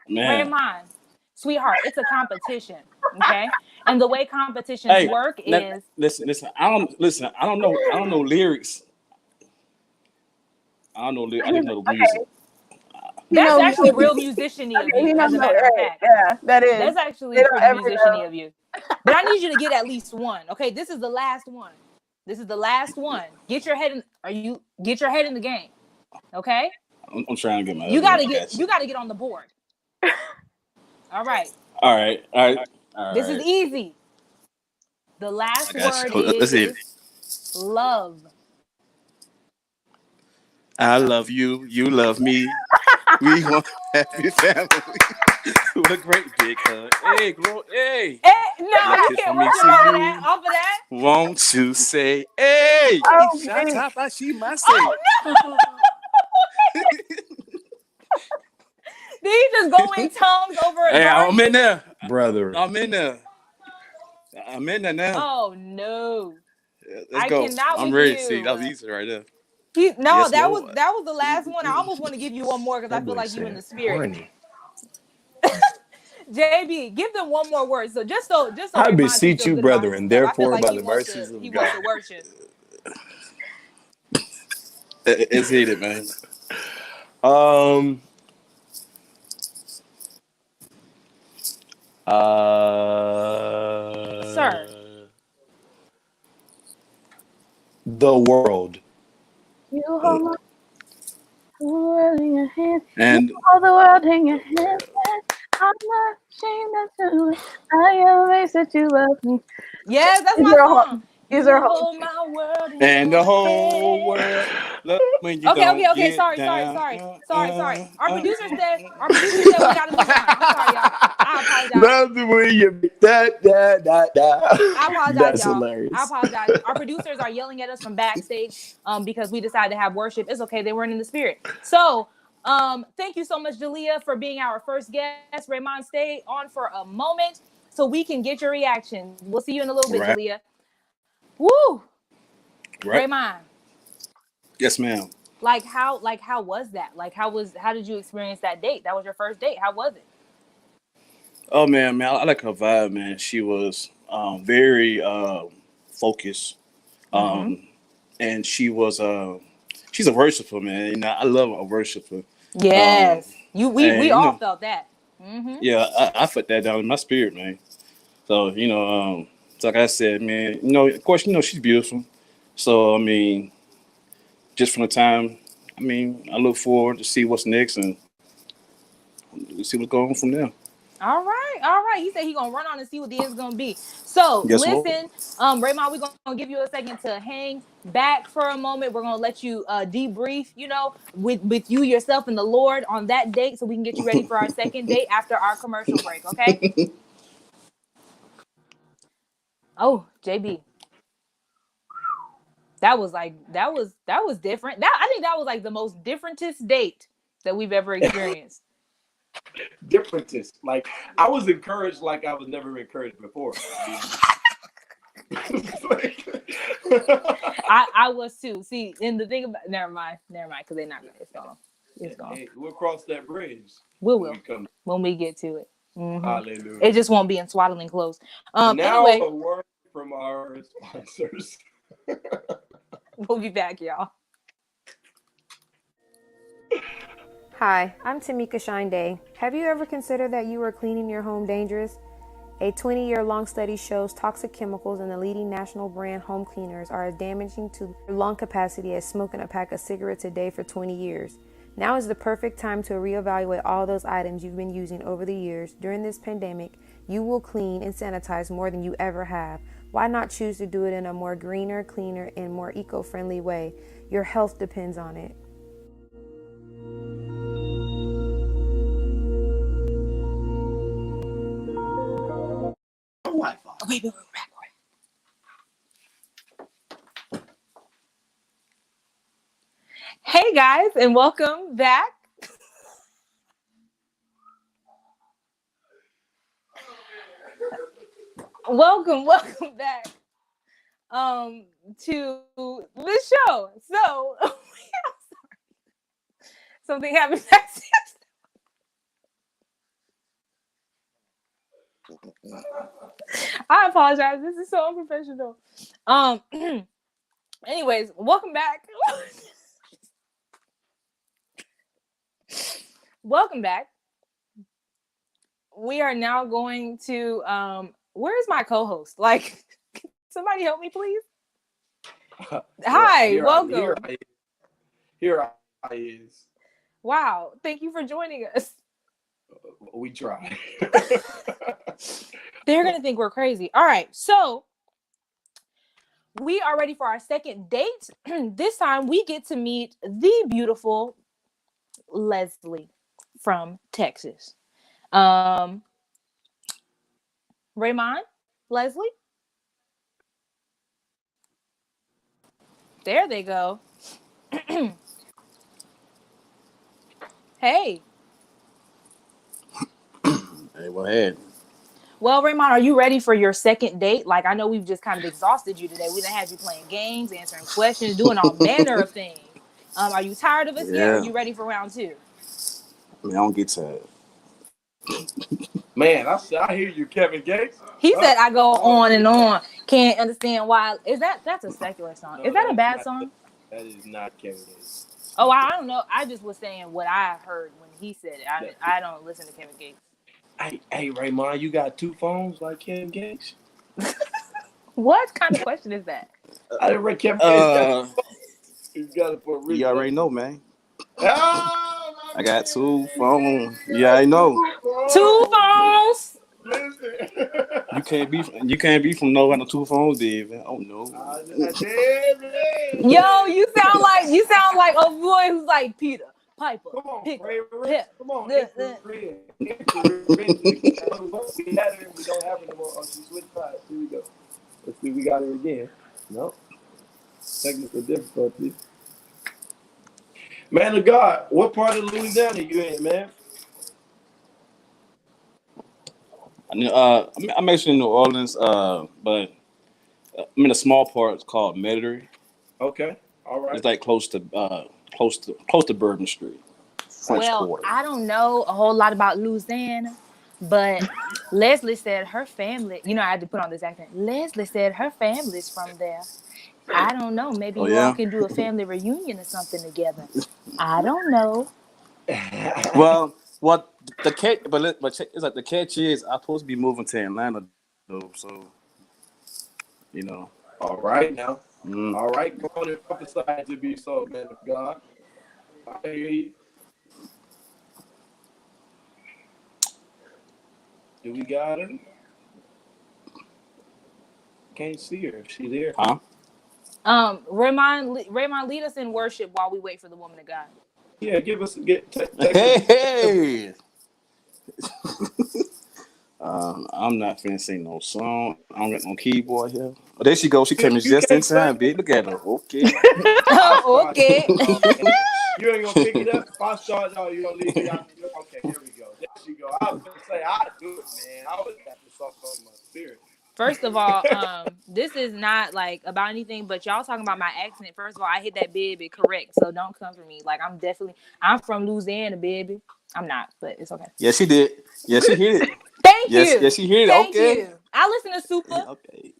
Man. Raymond, sweetheart, it's a competition, okay? And the way competitions work is listen. I don't know lyrics. I don't know lyrics. I just know the music. That's actually real musician-y of you, as a matter of fact. Yeah, that is. That's actually pretty musician-y of you. But I need you to get at least one. Okay, this is the last one. Get your head in the game. Okay? I'm trying to get my You gotta get on the board. All right. All right. This is easy. The last word is love. I love you. You love me. We want happy family. What a great big hug. Hey, hey. No, I can't work off of that. Won't you say, hey? Oh, Shut up, she must say. Oh, no. Did he just go in tongues over a Hey, I'm in there. Brother. I'm in there now. Oh, no. Let's go. Cannot I'm with ready you. to see. That was easy right there. That was the last one. I almost want to give you one more because I feel like you in the spirit. JB, give them one more word. So just so I beseech you, brethren, therefore like by the mercies of he God. wants to worship. It's heated, man. Sir. The world. You hold my world in your hands. And You hold the world in your hands. I'm not ashamed of you. I am amazed that you love me. Yes, that's my song. These are hold my world in and your the whole hands. world. Look, when you Okay. don't Sorry. get down. Our producer said we gotta move on. I'm sorry, y'all. I apologize. That's when you that. I apologize, That's y'all. hilarious. I apologize. Our producers are yelling at us from backstage because we decided to have worship. It's okay. They weren't in the spirit. So thank you so much, Jalea, for being our first guest. Raymond, stay on for a moment so we can get your reaction. We'll see you in a little bit, Right. Jalea. Woo! Right? Raymond. Yes, ma'am. How was that? How did you experience that date? That was your first date. How was it? Oh man, I like her vibe, man. She was very focused. And she was she's a worshiper, man. You know, I love a worshiper. Yes. We all know, felt that. Mm-hmm. Yeah, I put that down in my spirit, man. So, you know, like I said, man, you know, of course, you know, she's beautiful. So, I mean, just from the time, I mean, I look forward to see what's next and see what's going on from there. All right. He said he's gonna run on and see what the end's gonna be. So Guess listen, Raymond, we're gonna give you a second to hang back for a moment. We're gonna let you debrief, you know, with you yourself and the Lord on that date, so we can get you ready for our second date after our commercial break. Okay. Oh, JB. That was different. I think that was like the most differentest date that we've ever experienced. Differences. Like I was encouraged like I was never encouraged before. I was too. See, and the thing about never mind, because they're not gonna. It's gone. Hey, we'll cross that bridge. We will when we get to it. Hallelujah. It just won't be in swaddling clothes. Now Anyway, a word from our sponsors. we'll be back, y'all. Hi, I'm Tamika Shine Day. Have you ever considered that you are cleaning your home dangerous? A 20-year-long study shows toxic chemicals in the leading national brand home cleaners are as damaging to lung capacity as smoking a pack of cigarettes a day for 20 years. Now is the perfect time to reevaluate all those items you've been using over the years. During this pandemic, you will clean and sanitize more than you ever have. Why not choose to do it in a more greener, cleaner, and more eco-friendly way? Your health depends on it. Wait, we're back. Hey guys, and welcome back. Welcome back to the show. So something happened backstage. I apologize. This is so unprofessional. Anyways, welcome back. Welcome back. We are now going to where's my co-host? Like, somebody help me, please. Hi, welcome. Here I is. Wow, thank you for joining us. We try. They're gonna think we're crazy. All right, so we are ready for our second date. This time we get to meet the beautiful Leslie from Texas. Raymond, Leslie. There they go. Hey. Hey, go ahead. Well, Raymond, are you ready for your second date? Like, I know we've just kind of exhausted you today. We done had you playing games, answering questions, doing all manner of things. Are you tired of us yet? Are you ready for round two? I mean, I don't get tired. Man, I hear you, Kevin Gates. He said I go on and on. Can't understand why. That's a secular song. No, is that a bad not, song? That is not Kevin Gates. Oh, I don't know. I just was saying what I heard when he said it. I don't listen to Kevin Gates. Hey, Raymond, you got two phones like Kevin Gates? What kind of question is that? I didn't read Kevin Gates. He's got it for a reason. You already know, man. I got two phones. Yeah, I know. Two phones. Listen. You can't be from nowhere with two phones, David. Oh no. Yo, you sound like a boy who's like Peter Piper. Come on, Pick, Come on. We had her and we don't have her anymore. Oh, she switched sides. Here we go. Let's see, we got her again. No. Technical difficulties. Man of God, what part of Louisiana you in, man? I'm actually in New Orleans, but I'm in a small part called Metairie. Okay, all right. It's like close to Bourbon Street. French Quarter. I don't know a whole lot about Louisiana, but Leslie said her family. You know, I had to put on this accent. Leslie said her family's from there. I don't know. Maybe you all can do a family reunion or something together. I don't know. Well, the catch, but it's like the catch is I'm supposed to be moving to Atlanta, though. So, you know. All right now. All right, go on and prophesy to be so, man of God. I hear you. Do we got her? Can't see her. Is she there? Huh? Raymond, lead us in worship while we wait for the woman of God. Yeah, give us Hey. I'm not finna sing no song. I don't got no keyboard here. Oh, there she goes. She came in You just in can't sing. time, bitch. Look at her. Okay. Oh, okay. You ain't gonna pick it up. If I start, no, you don't leave it out. Okay, here we go. There she go. I was gonna say, I do it, man. I always got this song in my spirit. First of all, this is not like about anything, but y'all talking about my accent. First of all, I hit that baby correct, so don't come for me. Like I'm from Louisiana, baby. I'm not, but it's okay. Yes, she did. Yes, she hit it. Thank Yes, you. yes, she hit it. Thank Okay. you. I listen to Super. Okay.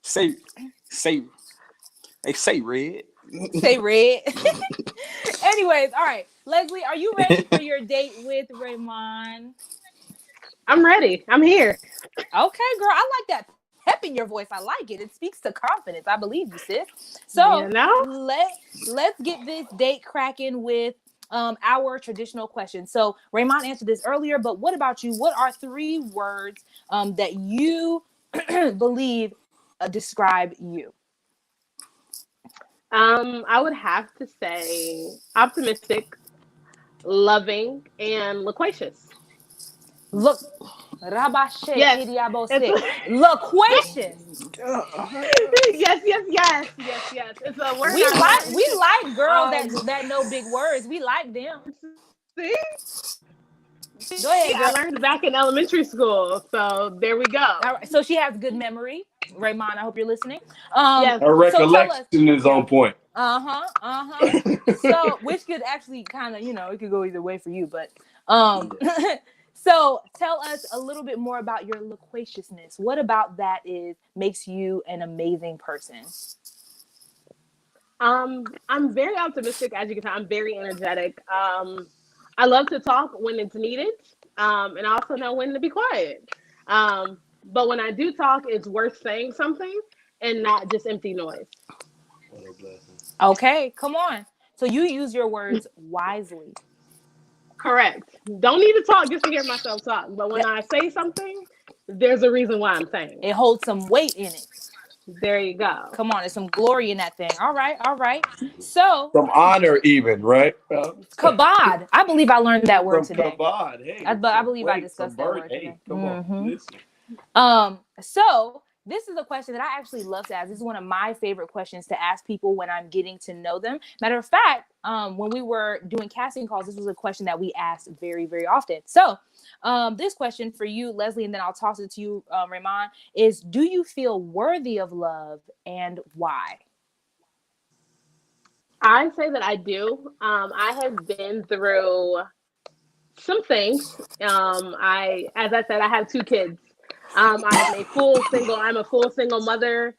Say, say red. Say red. Anyways, all right. Leslie, are you ready for your date with Raymond? I'm ready. I'm here. Okay, girl. I like that pep in your voice. I like it. It speaks to confidence. I believe you, sis. So You know? let's get this date cracking with our traditional question. So Raymond answered this earlier, but what about you? What are 3 words that you believe describe you? I would have to say optimistic, loving, and loquacious. Look, Rabashe Yes, Kiriabose. Loquacious. yes. It's a word. We like girls that know big words. We like them. See? Go ahead, I girl. learned back in elementary school, so there we go. All right. So she has good memory. Raymond, I hope you're listening. Yes. Her recollection is on point. So which could actually kind of, it could go either way for you, but so tell us a little bit more about your loquaciousness. What about that makes you an amazing person? I'm very optimistic, as you can tell. I'm very energetic. I love to talk when it's needed, and I also know when to be quiet. But when I do talk, it's worth saying something and not just empty noise. Okay, come on. So you use your words wisely. Correct. Don't need to talk just to hear myself talk. But when I say something, there's a reason why I'm saying it. It holds some weight in it. There you go. Come on, there's some glory in that thing. All right. So Some honor, even, right? kabod. I believe I learned that word From today. kabod. Hey, I believe I discussed that word today. Hey, come on. Listen. So this is a question that I actually love to ask. This is one of my favorite questions to ask people when I'm getting to know them. Matter of fact, when we were doing casting calls, this was a question that we asked very, very often. So this question for you, Leslie, and then I'll toss it to you, Raymond, is do you feel worthy of love and why? I say that I do. I have been through some things. As I said, I have 2 kids. I'm a full single mother.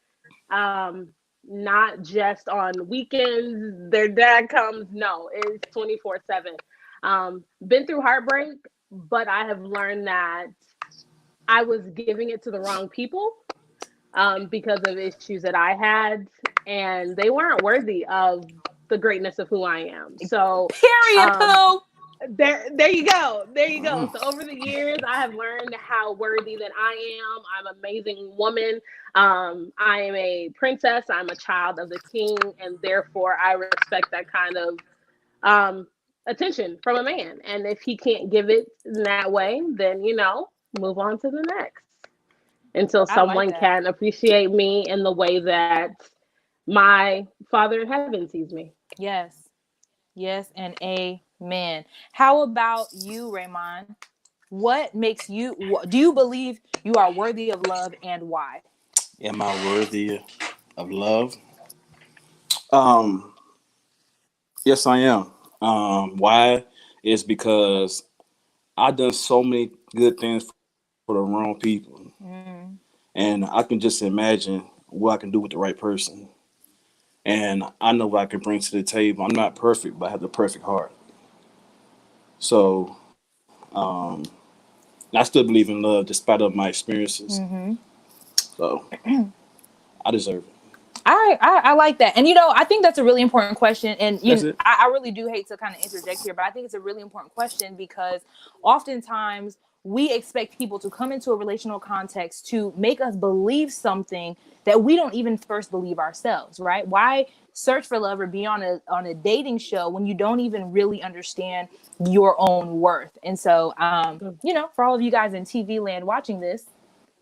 Not just on weekends. Their dad comes. No, it's 24/7. Been through heartbreak, but I have learned that I was giving it to the wrong people because of issues that I had, and they weren't worthy of the greatness of who I am. So Period, Pooh. There you go. So over the years, I have learned how worthy that I am. I'm an amazing woman. I am a princess. I'm a child of the king, and therefore I respect that kind of attention from a man. And if he can't give it in that way, then move on to the next until someone can appreciate me in the way that my Father in heaven sees me. Yes, and amen. How about you, Raymond? What makes you? Do you believe you are worthy of love, and why? Am I worthy of love? Yes, I am. Why? It's because I've done so many good things for the wrong people, and I can just imagine what I can do with the right person. And I know what I can bring to the table. I'm not perfect, but I have the perfect heart. So I still believe in love despite of my experiences. So I deserve it. I like that. And, I think that's a really important question. And I really do hate to kind of interject here, but I think it's a really important question because oftentimes we expect people to come into a relational context to make us believe something that we don't even first believe ourselves, right? Why search for love or be on a dating show when you don't even really understand your own worth? And so, for all of you guys in TV land watching this,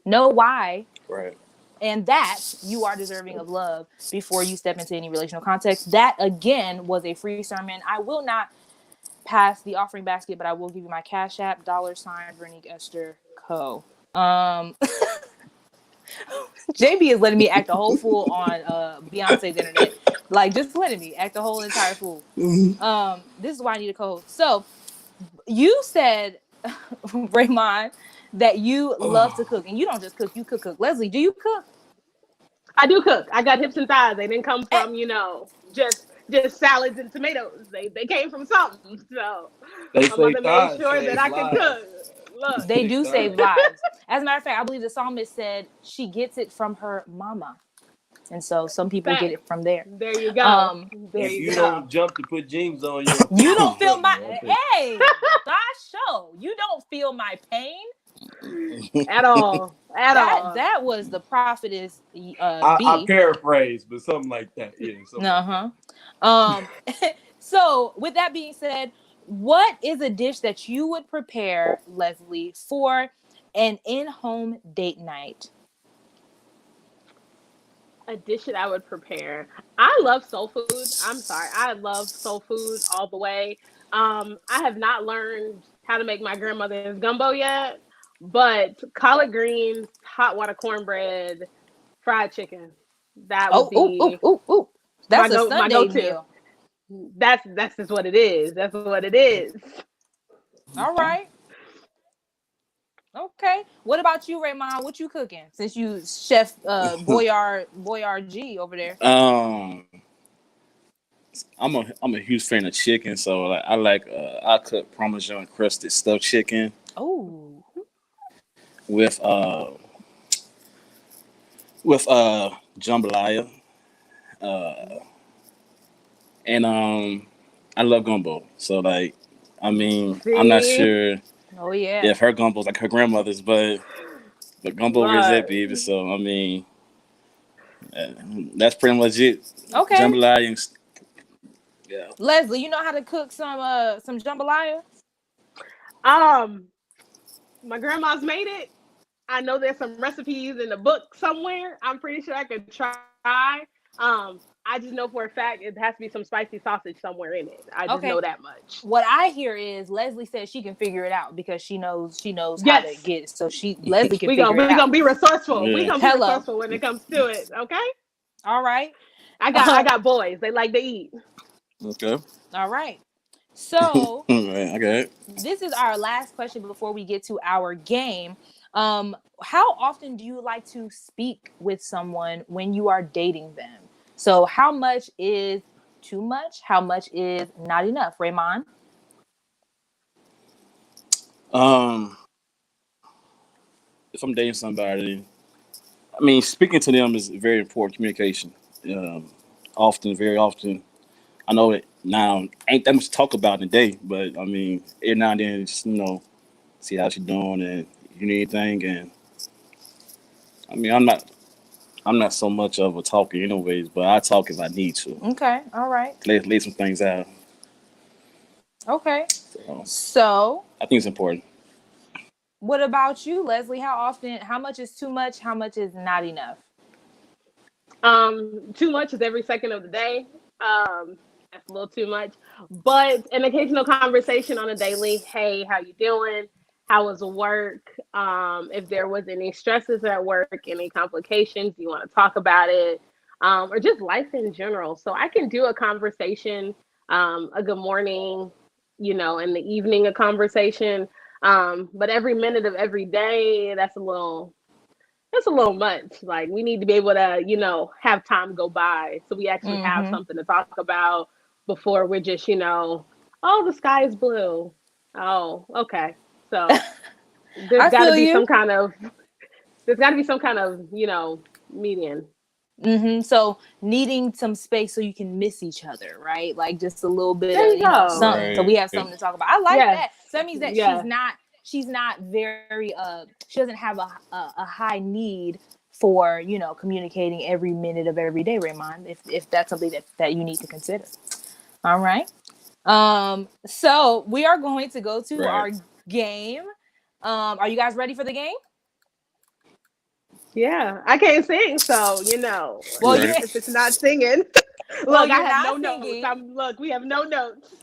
know why Right. and that you are deserving of love before you step into any relational context. That, again, was a free sermon. I will not pass the offering basket, but I will give you my Cash App, $ Veronique Esther Co. JB is letting me act a whole fool on Beyonce's internet. Like, just letting me act a whole entire fool. This is why I need a co-host. So, you said, Raymond, that you love to cook. And you don't just cook, you cook. Leslie, do you cook? I do cook. I got hips and thighs. They didn't come from, just salads and tomatoes. They came from something. So They my say mother thighs made sure save that I could lives. cook. Look. They do save lives. As a matter of fact, I believe the psalmist said she gets it from her mama. And so some people get it from there. There you go. If you don't jump to put jeans on, you don't feel my hey, gosh, show. You don't feel my pain at all. That was the prophetess I paraphrase, but something like that. Yeah. So with that being said, what is a dish that you would prepare, Leslie, for an in-home date night? A dish that I would prepare. I love soul food. I'm sorry. I love soul food all the way. I have not learned how to make my grandmother's gumbo yet, but collard greens, hot water cornbread, fried chicken. That would be That's a Sunday go-to meal. That's just what it is. That's what it is. All right. Okay. What about you, Raymond? What you cooking? Since you chef Boyard G over there. I'm a huge fan of chicken, so I cook Parmesan crusted stuffed chicken. Oh. With jambalaya. And I love gumbo. So I'm not sure. Oh yeah. If her gumbo's like her grandmother's, but gumbo is that, baby. So that's pretty much it. Okay. Jambalaya and yeah. Leslie, you know how to cook some jambalaya? My grandma's made it. I know there's some recipes in the book somewhere. I'm pretty sure I could try. I just know for a fact it has to be some spicy sausage somewhere in it. I just know that much. What I hear is Leslie says she can figure it out because she knows how to get it. So Leslie can figure it out. We're gonna be resourceful. Yeah. We're gonna be resourceful when it comes to it. Okay. All right. I got boys. They like to eat. Okay. All right. So okay. This is our last question before we get to our game. How often do you like to speak with someone when you are dating them? So how much is too much? How much is not enough? Raymond? If I'm dating somebody, speaking to them is very important. Communication. Very often. I know it now ain't that much to talk about in a day, but every now and then, just see how she's doing and you need anything. And I'm not so much of a talker anyways, but I talk if I need to. Okay, all right. Lay some things out. Okay. So I think it's important. What about you, Leslie? How much is too much? How much is not enough? Too much is every second of the day. That's a little too much. But an occasional conversation on a daily, hey, how you doing? How was work? If there was any stresses at work, any complications, you want to talk about it, or just life in general. So I can do a conversation, a good morning, in the evening, a conversation. But every minute of every day, that's a little much. Like we need to be able to, have time go by so we actually have something to talk about before we're just, oh, the sky is blue. Oh, okay. So there's got to be some kind of median. So needing some space so you can miss each other, right? Like just a little bit of something. Right. So we have something to talk about. I like that. So that means that she's not very she doesn't have a high need for, you know, communicating every minute of every day, Raymond, if that's something that you need to consider. All right. So we are going to go to our game. Are you guys ready for the game? Yeah, I can't sing, so you know. Well, if it's not singing, well, look, I you're have no not singing. notes. Look, we have no notes.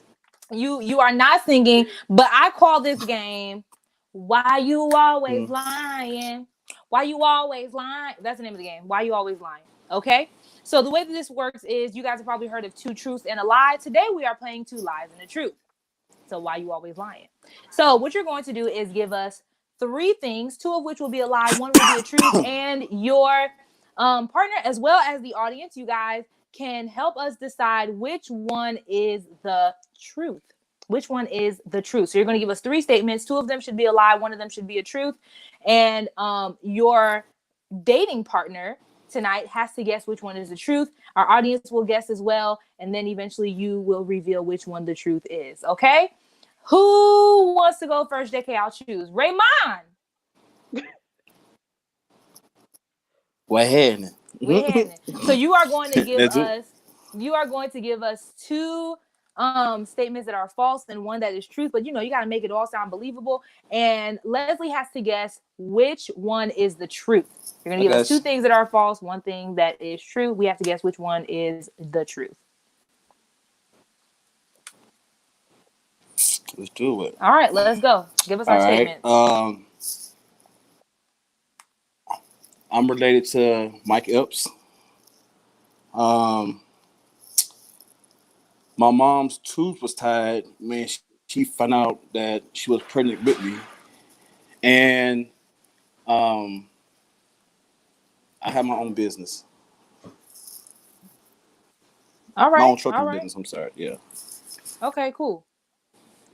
You are not singing, but I call this game "Why You Always Lying." Why you always lying? That's the name of the game. Why you always lying? Okay. So the way that this works is, you guys have probably heard of 2 truths and a lie. Today we are playing 2 lies and a truth. So why you always lying? So what you're going to do is give us 3 things, 2 of which will be a lie, 1 will be a truth, and your partner, as well as the audience, you guys can help us decide which one is the truth. Which one is the truth? So you're going to give us 3 statements. 2 of them should be a lie, 1 of them should be a truth, and your dating partner tonight has to guess which one is the truth. Our audience will guess as well, and then eventually you will reveal which one the truth is. Okay? Who wants to go first? JK, I'll choose. Raymond. What happened? So you are going to give us 2 statements that are false and 1 that is truth, but you know, you got to make it all sound believable, and Leslie has to guess which one is the truth. You're going to give us 2 things that are false, 1 thing that is true. We have to guess which one is the truth. Let's do it. All right, let's go. Give us our statement. I'm related to Mike Epps. My mom's tooth was tied when she found out that she was pregnant with me. And I have my own business. All right. My own trucking business, I'm sorry. Yeah. Okay, cool.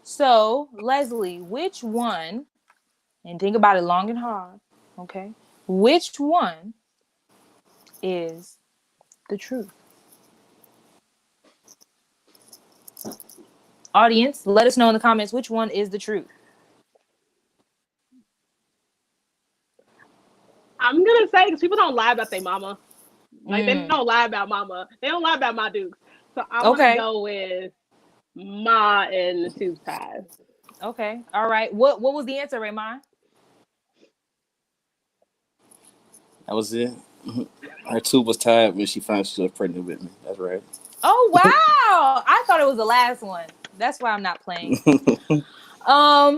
So, Leslie, which one, and think about it long and hard, okay? Which one is the truth? Audience, let us know in the comments which one is the truth. I'm gonna say, because people don't lie about their mama. Like they don't lie about mama. They don't lie about my dukes. So I'm gonna go with Ma and the tooth tied. Okay. All right. What was the answer, Raymond? That was it. Her tooth was tied when she found out she was pregnant with me. That's right. Oh wow! I thought it was the last one. That's why I'm not playing.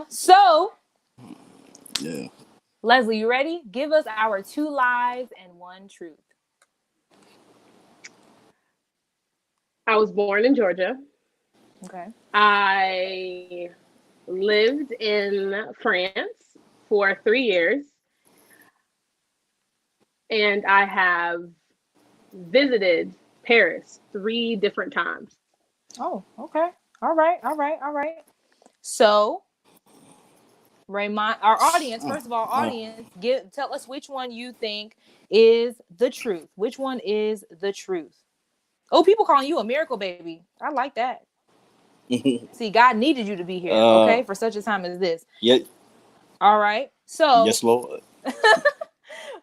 So yeah. Leslie, you ready? Give us our 2 lies and 1 truth. I was born in Georgia. Okay. I lived in France for 3 years. And I have visited Paris 3 different times. Oh, okay. All right. So, Raymond, our audience, first of all, tell us which one you think is the truth. Which one is the truth? Oh, people calling you a miracle baby. I like that. See, God needed you to be here, okay, for such a time as this. Yeah. All right. So, yes, Lord.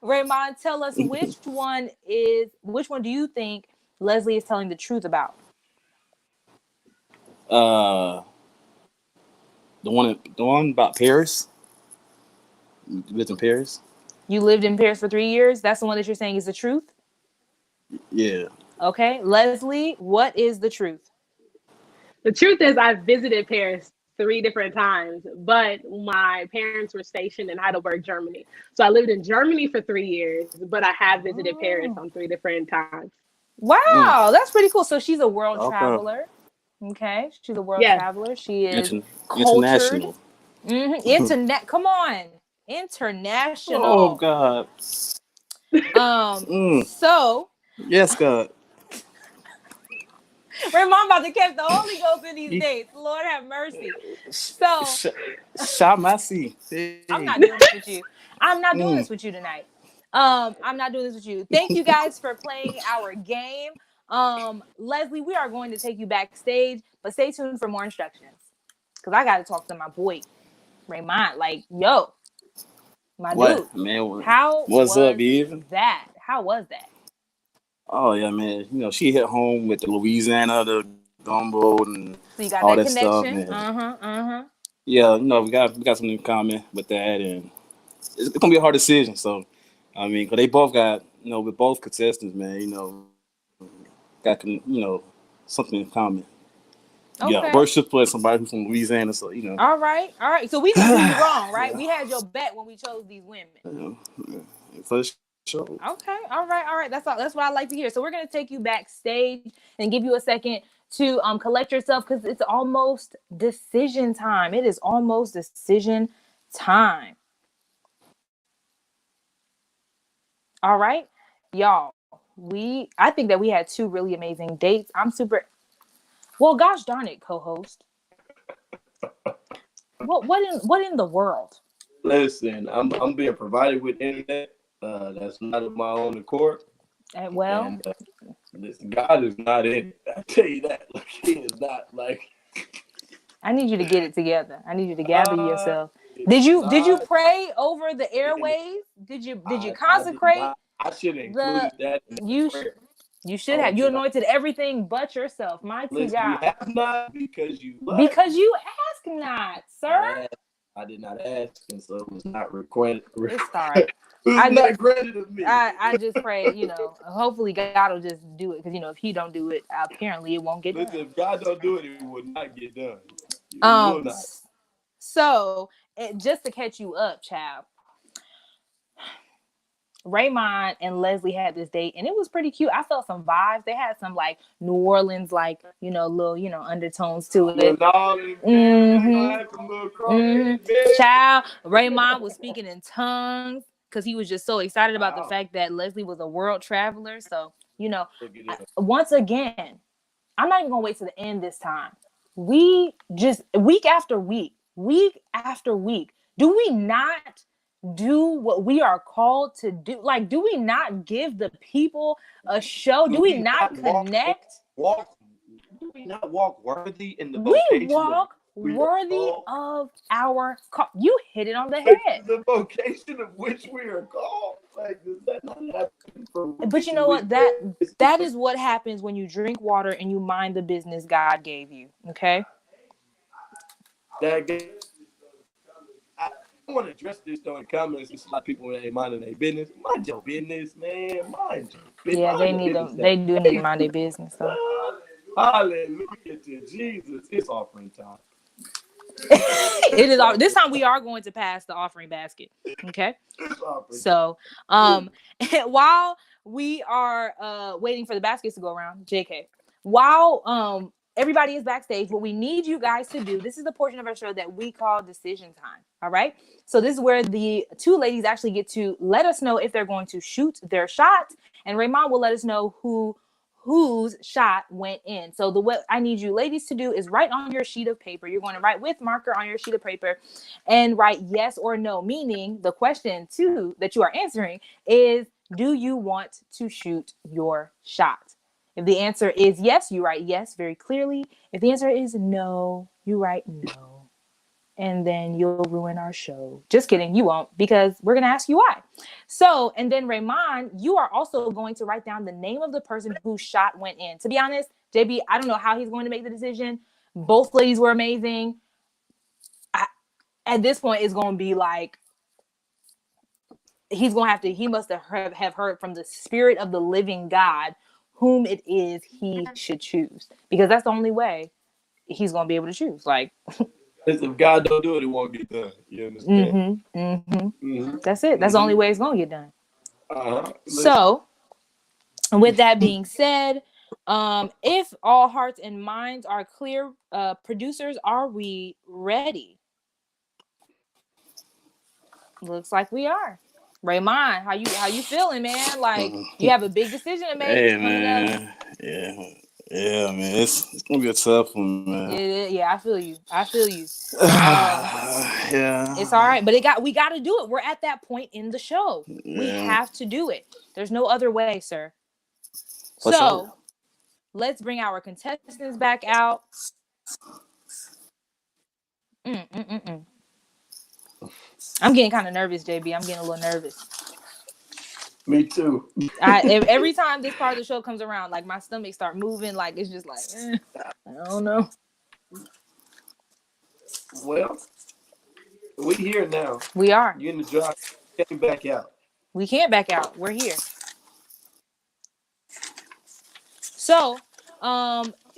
Raymond, tell us which one do you think Leslie is telling the truth about? The one about Paris. You lived in Paris? You lived in Paris for 3 years? That's the one that you're saying is the truth? Yeah. Okay. Leslie, what is the truth? The truth is I visited Paris 3 different times, but my parents were stationed in Heidelberg, Germany. So I lived in Germany for 3 years, but I have visited Paris on 3 different times. Wow, that's pretty cool. So she's a world traveler. Okay, she's a world traveler. She is international. Internet. Come on, international. Oh God. So. Yes, God. Raymond about to catch the Holy Ghost in these days. Lord have mercy. So, Shamasi. I'm not doing this with you. I'm not doing this with you tonight. I'm not doing this with you. Thank you guys for playing our game. Leslie, we are going to take you backstage, but stay tuned for more instructions because I got to talk to my boy, Raymond, like, yo, my What, dude, man? how What's was up, Even? that? How was that? Oh yeah, man. You know, she hit home with the Louisiana, the gumbo, and So you got all that that stuff, connection? man. Uh-huh. Yeah, you know, we got something in common with that, and it's gonna be a hard decision. So, I mean, because they both got, you know, with both contestants, man, you know, something in common. Yeah, Okay. worship for somebody who's from Louisiana, so you know. All right. So we didn't do you wrong, right? We had your back when we chose these women. For sure. Okay. All right. That's all. That's what I like to hear. So we're gonna take you backstage and give you a second to collect yourself because it's almost decision time. It is almost decision time. All right, y'all. I think that we had two really amazing dates. I'm super. Well, gosh darn it, co-host. What in the world? Listen, I'm being provided with internet. That's not of my own accord. Well, And listen, God is not in it. I tell you that. Like, He is not like. I need you to get it together. I need you to gather yourself. Did you pray over the airwaves? Did you consecrate? I should have included that in the prayer. You should have. You anointed everything but yourself. Mighty Listen, God. you have not because you love. Because you ask not, sir. I did not ask, and so it was not requested. It's all right. Not granted of me. I just pray, hopefully God will just do it because if He don't do it, apparently it won't get done. Listen, if God don't do it, it will not get done. It will not. So just to catch you up, child. Raymond and Leslie had this date and it was pretty cute. I felt some vibes. They had some like New Orleans, like, little, undertones to it. Child, Raymond was speaking in tongues because he was just so excited about the fact that Leslie was a world traveler. So, once again, I'm not even going to wait to the end this time. We just, week after week, do we not do what we are called to do? Like, do we not give the people a show? Do we not connect? Do we not walk worthy in the vocation? We walk worthy of our call. You hit it on the head. The vocation of which we are called. Like, does that not happen? But you know what? That is what happens when you drink water and you mind the business God gave you. Okay. I want to address this though in comments. It's a lot of people that ain't minding their business. Mind your business, man. Mind your business. Yeah, they need them. They do need to mind their business. So. Hallelujah to Jesus. It's offering time. It is. This time we are going to pass the offering basket. Okay. So, while we are waiting for the baskets to go around, JK, while everybody is backstage, what we need you guys to do, this is the portion of our show that we call decision time. All right. So this is where the two ladies actually get to let us know if they're going to shoot their shot. And Raymond will let us know whose shot went in. So what I need you ladies to do is write on your sheet of paper. You're going to write with marker on your sheet of paper and write yes or no, meaning the question too that you are answering is, do you want to shoot your shot? If the answer is yes, you write yes very clearly. If the answer is no, you write no. And then you'll ruin our show. Just kidding, you won't, because we're going to ask you why. So, and then Raymond, you are also going to write down the name of the person whose shot went in. To be honest, JB, I don't know how he's going to make the decision. Both ladies were amazing. At this point, it's going to be like, he must have heard from the Spirit of the living God whom it is he should choose. Because that's the only way he's going to be able to choose. Like, if God don't do it, it won't get done. You understand? That's it. That's the only way it's going to get done. So, with that being said, if all hearts and minds are clear, producers, are we ready? Looks like we are. Raymond, how you feeling, man? Like, you have a big decision to make. Hey, man. Yeah, man. It's gonna be a tough one, man. Yeah, I feel you. Yeah. It's all right, but we got to do it. We're at that point in the show. Yeah. We have to do it. There's no other way, sir. For sure. Let's bring our contestants back out. I'm getting kind of nervous, JB. I'm getting a little nervous. Me too. Every time this part of the show comes around, like my stomach start moving, like it's just like, I don't know. Well, we here now. We are. You in the drive. Came back out. We can't back out. We're here. So,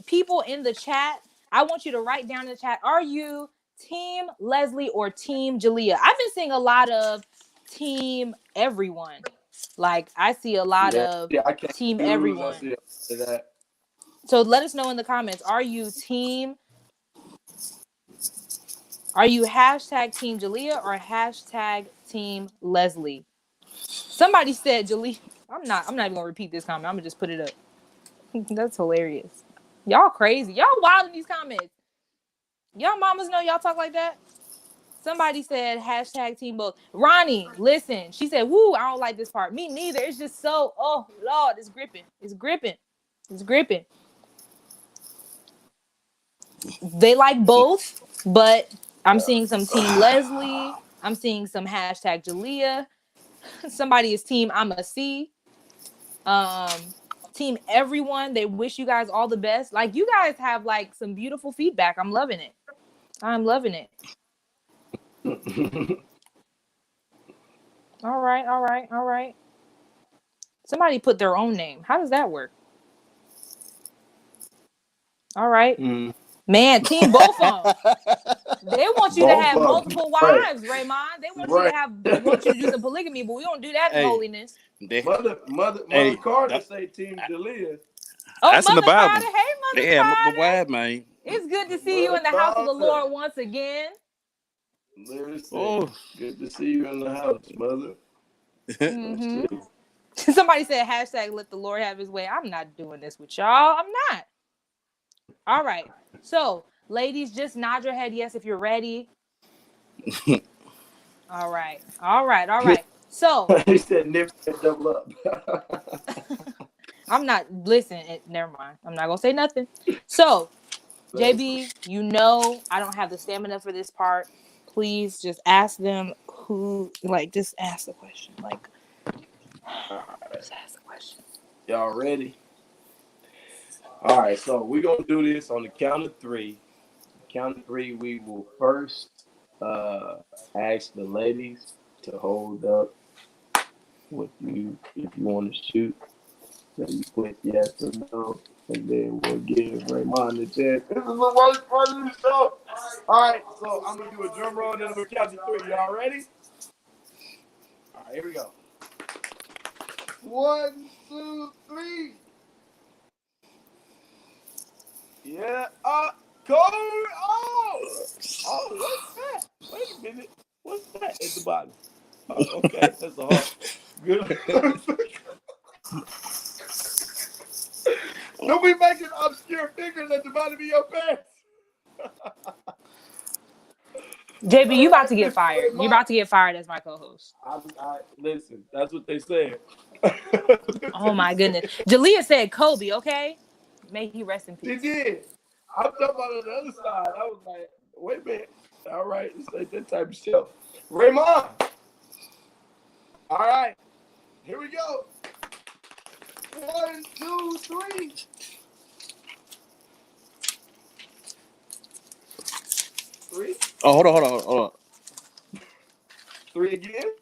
people in the chat, I want you to write down in the chat, are you Team Leslie or Team Jalea? I've been seeing a lot of Team Everyone. Like, I see a lot of Team Everyone. So let us know in the comments, are you hashtag Team Jalea or hashtag Team Leslie? Somebody said Jalea. I'm not even gonna repeat this comment. I'm gonna just put it up. That's hilarious. Y'all crazy. Y'all wild in these comments. Y'all mamas know y'all talk like that. Somebody said hashtag Team Both. Ronnie, listen. She said, woo, I don't like this part. Me neither. It's just so, oh, Lord, it's gripping. It's gripping. It's gripping. They like both, but I'm seeing some Team Leslie. I'm seeing some hashtag Jalea. Somebody is Team I'm a C. Team Everyone. They wish you guys all the best. Like, you guys have like some beautiful feedback. I'm loving it. I'm loving it. All right. Somebody put their own name. How does that work? All right. Man, Team both of them. They want you to have multiple wives, Raymond. They want you to do some polygamy, but we don't do that in holiness. Mother Carter say Team Jalea. Oh, that's in the Bible. Carter. Hey, Mother Carter. The wife, man. It's good to see you in the house of the Lord once again. Listen, good to see you in the house, Mother. Mm-hmm. Somebody said hashtag let the Lord have his way. I'm not doing this with y'all. I'm not. All right. So, ladies, just nod your head yes if you're ready. All right. So he said never double up. I'm not never mind. I'm not gonna say nothing. So, JB, you know I don't have the stamina for this part. Please just ask them just ask the question. Just ask the question. Y'all ready? All right, so we're gonna do this on the count of three. We will first ask the ladies to hold up with you if you want to shoot. So you click yes or no, and then we'll give Raymond the chance. This is the worst part of the show. All right, so I'm gonna do a drum roll, and then I'm gonna count to three. Y'all ready? All right, here we go. 1, 2, 3. Yeah, Cody. Oh, what's that? Wait a minute. What's that at the bottom? Oh, okay, that's a heart. Good. Don't be making obscure figures at the bottom of your pants. JB, you about to get fired. You're about to get fired as my co-host. Listen, that's what they said. Oh my goodness. Jalea said Kobe, okay? May he rest in peace. She did. I'm talking about on the other side. I was like, wait a minute. All right, it's like that type of show. Raymond. All right, here we go. 1, 2, 3. 3. Oh, hold on. 3 again.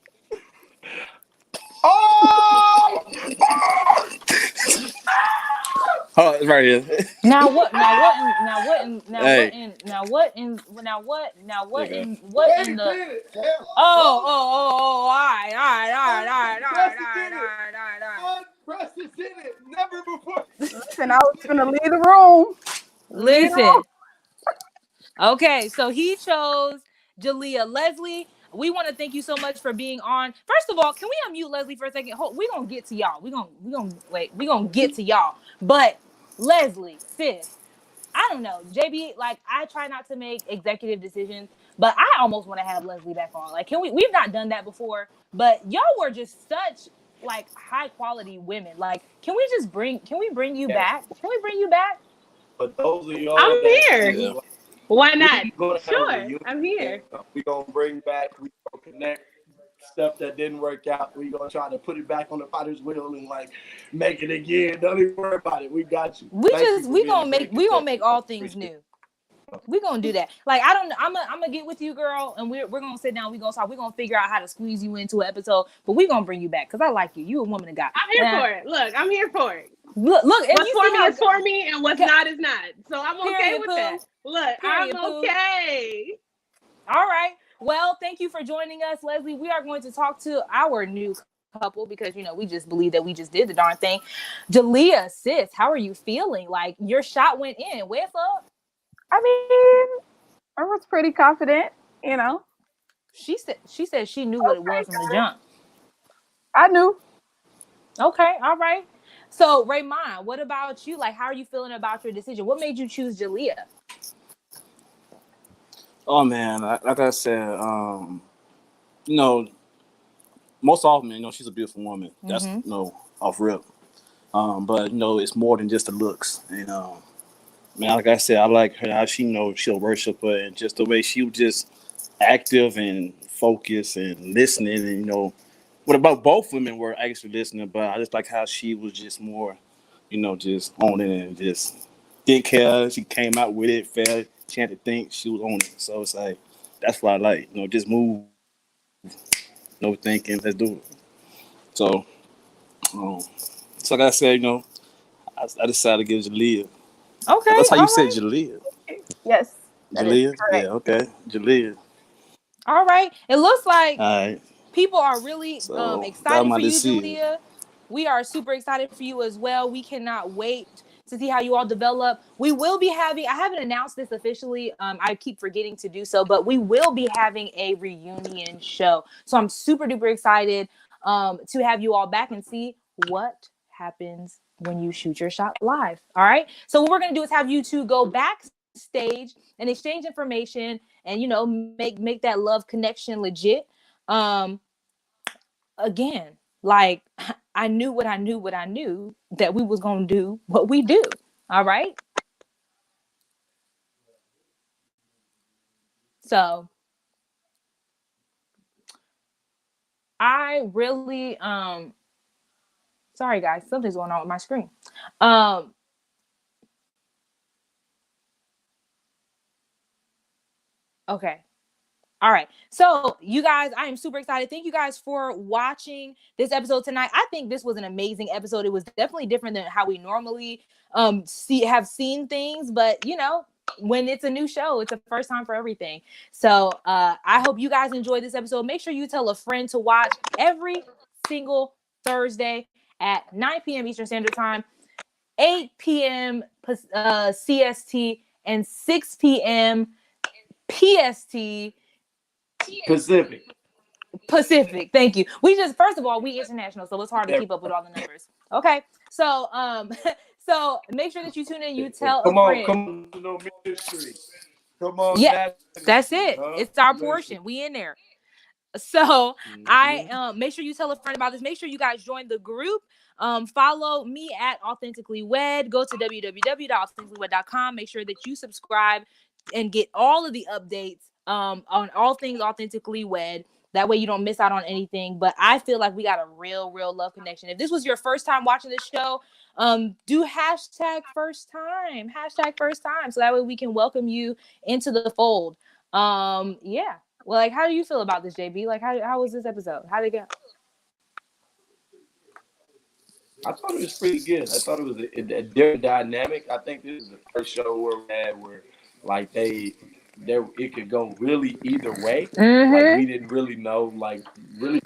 Oh! Oh, it's right here. Now what in the all right. Press is in it. Never before. Listen, I was gonna leave the room. Listen. Okay, so he chose Jalea. Leslie, we want to thank you so much for being on. First of all, can we unmute Leslie for a second? We're gonna get to y'all. We're gonna get to y'all. But Leslie, sis, I don't know. JB, I try not to make executive decisions, but I almost want to have Leslie back on. We've not done that before, but y'all were just such high quality women. Can we bring you back? Can we bring you back? But those of y'all, I'm here. Why not? Sure, I'm here. We're gonna bring back. We're gonna connect stuff that didn't work out. We're gonna try to put it back on the potter's wheel and like make it again. Don't even worry about it. We got you. We Thank you just for we being a gonna great make contestant. all things Appreciate new. We're gonna do that. Like I'm gonna get with you, girl, and we're gonna sit down. We're gonna talk. We're gonna figure out how to squeeze you into an episode. But we're gonna bring you back because I like you. You a woman of God. I'm here for it. Look, I'm here for it. Look. And What's you for see me how is for me, and what's not is not. So I'm okay Period, with Pooh. that. Look, Period, I'm Pooh. okay. All right. Well, thank you for joining us, Leslie. We are going to talk to our new couple because we just believe that we just did the darn thing. Jalea, sis, how are you feeling? Like your shot went in. Where's up? I mean, I was pretty confident, She said she knew what it was from the jump. I knew. Okay, all right. So Raymond, what about you? Like, how are you feeling about your decision? What made you choose Jalea? Oh man, like I said, most often, she's a beautiful woman. That's off rip. But it's more than just the looks. And man, like I said, I like her how she'll worship her and just the way she was just active and focused and listening. And what about both women were actually listening, but I just like how she was just more, just on it and just didn't care. She came out with it, fair. She had to think she was on it. So it's like that's what I like. Just move, no thinking, let's do it. So, so like I said, I decided to give Jalea. Okay, That's how you all said right. Jalea. Yes. that is Jalea? correct. Yeah, okay. Jalea. All right. It looks like All right. people are really So that was excited my for you, decision. Jalea. We are super excited for you as well. We cannot wait to see how you all develop. We will be having, I haven't announced this officially. I keep forgetting to do so, but we will be having a reunion show. So I'm super duper excited to have you all back and see what happens when you shoot your shot live. All right. So what we're going to do is have you two go backstage and exchange information and, make that love connection legit. Again, like I knew that we was going to do what we do. All right. So I really, sorry guys, something's going on with my screen. Okay. All right. So, you guys, I am super excited. Thank you guys for watching this episode tonight. I think this was an amazing episode. It was definitely different than how we normally have seen things, but when it's a new show, it's a first time for everything. So, I hope you guys enjoyed this episode. Make sure you tell a friend to watch every single Thursday at 9 p.m. Eastern Standard Time, 8 p.m. CST, and 6 p.m. PST. Pacific. Thank you. First of all, we international, so it's hard to keep up with all the numbers. Okay. So so make sure that you tune in, you tell a friend. Come on, ministry. Come on. Yeah, that's it. It's our portion. We in there. So I make sure you tell a friend about this. Make sure you guys join the group. Follow me at Authentically Wed. Go to www.authenticallywed.com. Make sure that you subscribe and get all of the updates on all things Authentically Wed. That way you don't miss out on anything. But I feel like we got a real love connection. If this was your first time watching this show, do hashtag first time. So that way we can welcome you into the fold. Yeah. Well, like, how do you feel about this, JB? Like, how was this episode? How'd it go? I thought it was pretty good. I thought it was a different dynamic. I think this is the first show where like it could go really either way. Mm-hmm. Like we didn't really know, like really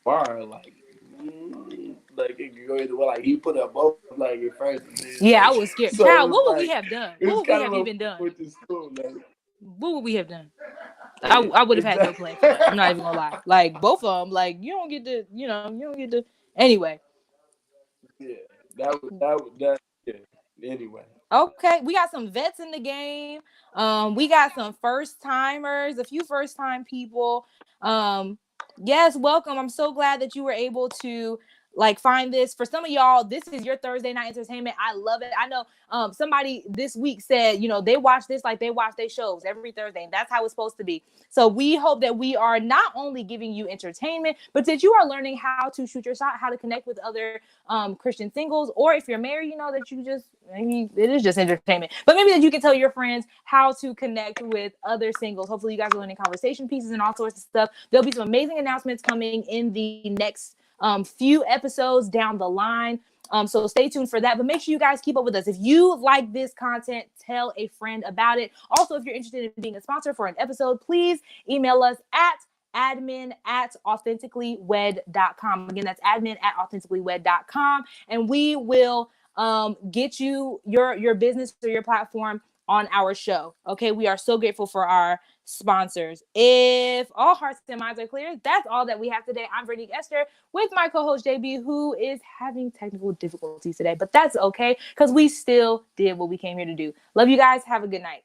far, like it could go either way. Like he put up both, like at first. Yeah, I was scared. So Child, what would we have done? What would we have even done? With the school, like, what would we have done? I would have had no plan for that. I'm not even gonna lie. Like both of them, like you don't get to. Anyway. Yeah, that was yeah. Anyway. Okay, we got some vets in the game. We got some first timers, a few first time people. Yes, welcome. I'm so glad that you were able to like find this. For some of y'all, this is your Thursday night entertainment. I love it. I know somebody this week said, you know, they watch this like they watch their shows every Thursday, and that's how it's supposed to be. So we hope that we are not only giving you entertainment, but that you are learning how to shoot your shot, how to connect with other Christian singles, or if you're married, you know, that you just, maybe it is just entertainment, but maybe that you can tell your friends how to connect with other singles. Hopefully you guys are learning conversation pieces and all sorts of stuff. There'll be some amazing announcements coming in the next few episodes down the line. So stay tuned for that, but make sure you guys keep up with us. If you like this content, tell a friend about it. Also, if you're interested in being a sponsor for an episode, please email us at admin@authenticallywed.com. Again, that's admin@authenticallywed.com. And we will get you your business or your platform on our show. Okay, we are so grateful for our sponsors. If all hearts and minds are clear, that's all that we have today. I'm Brittany Esther with my co-host JB, who is having technical difficulties today, but that's okay because we still did what we came here to do. Love you guys. Have a good night.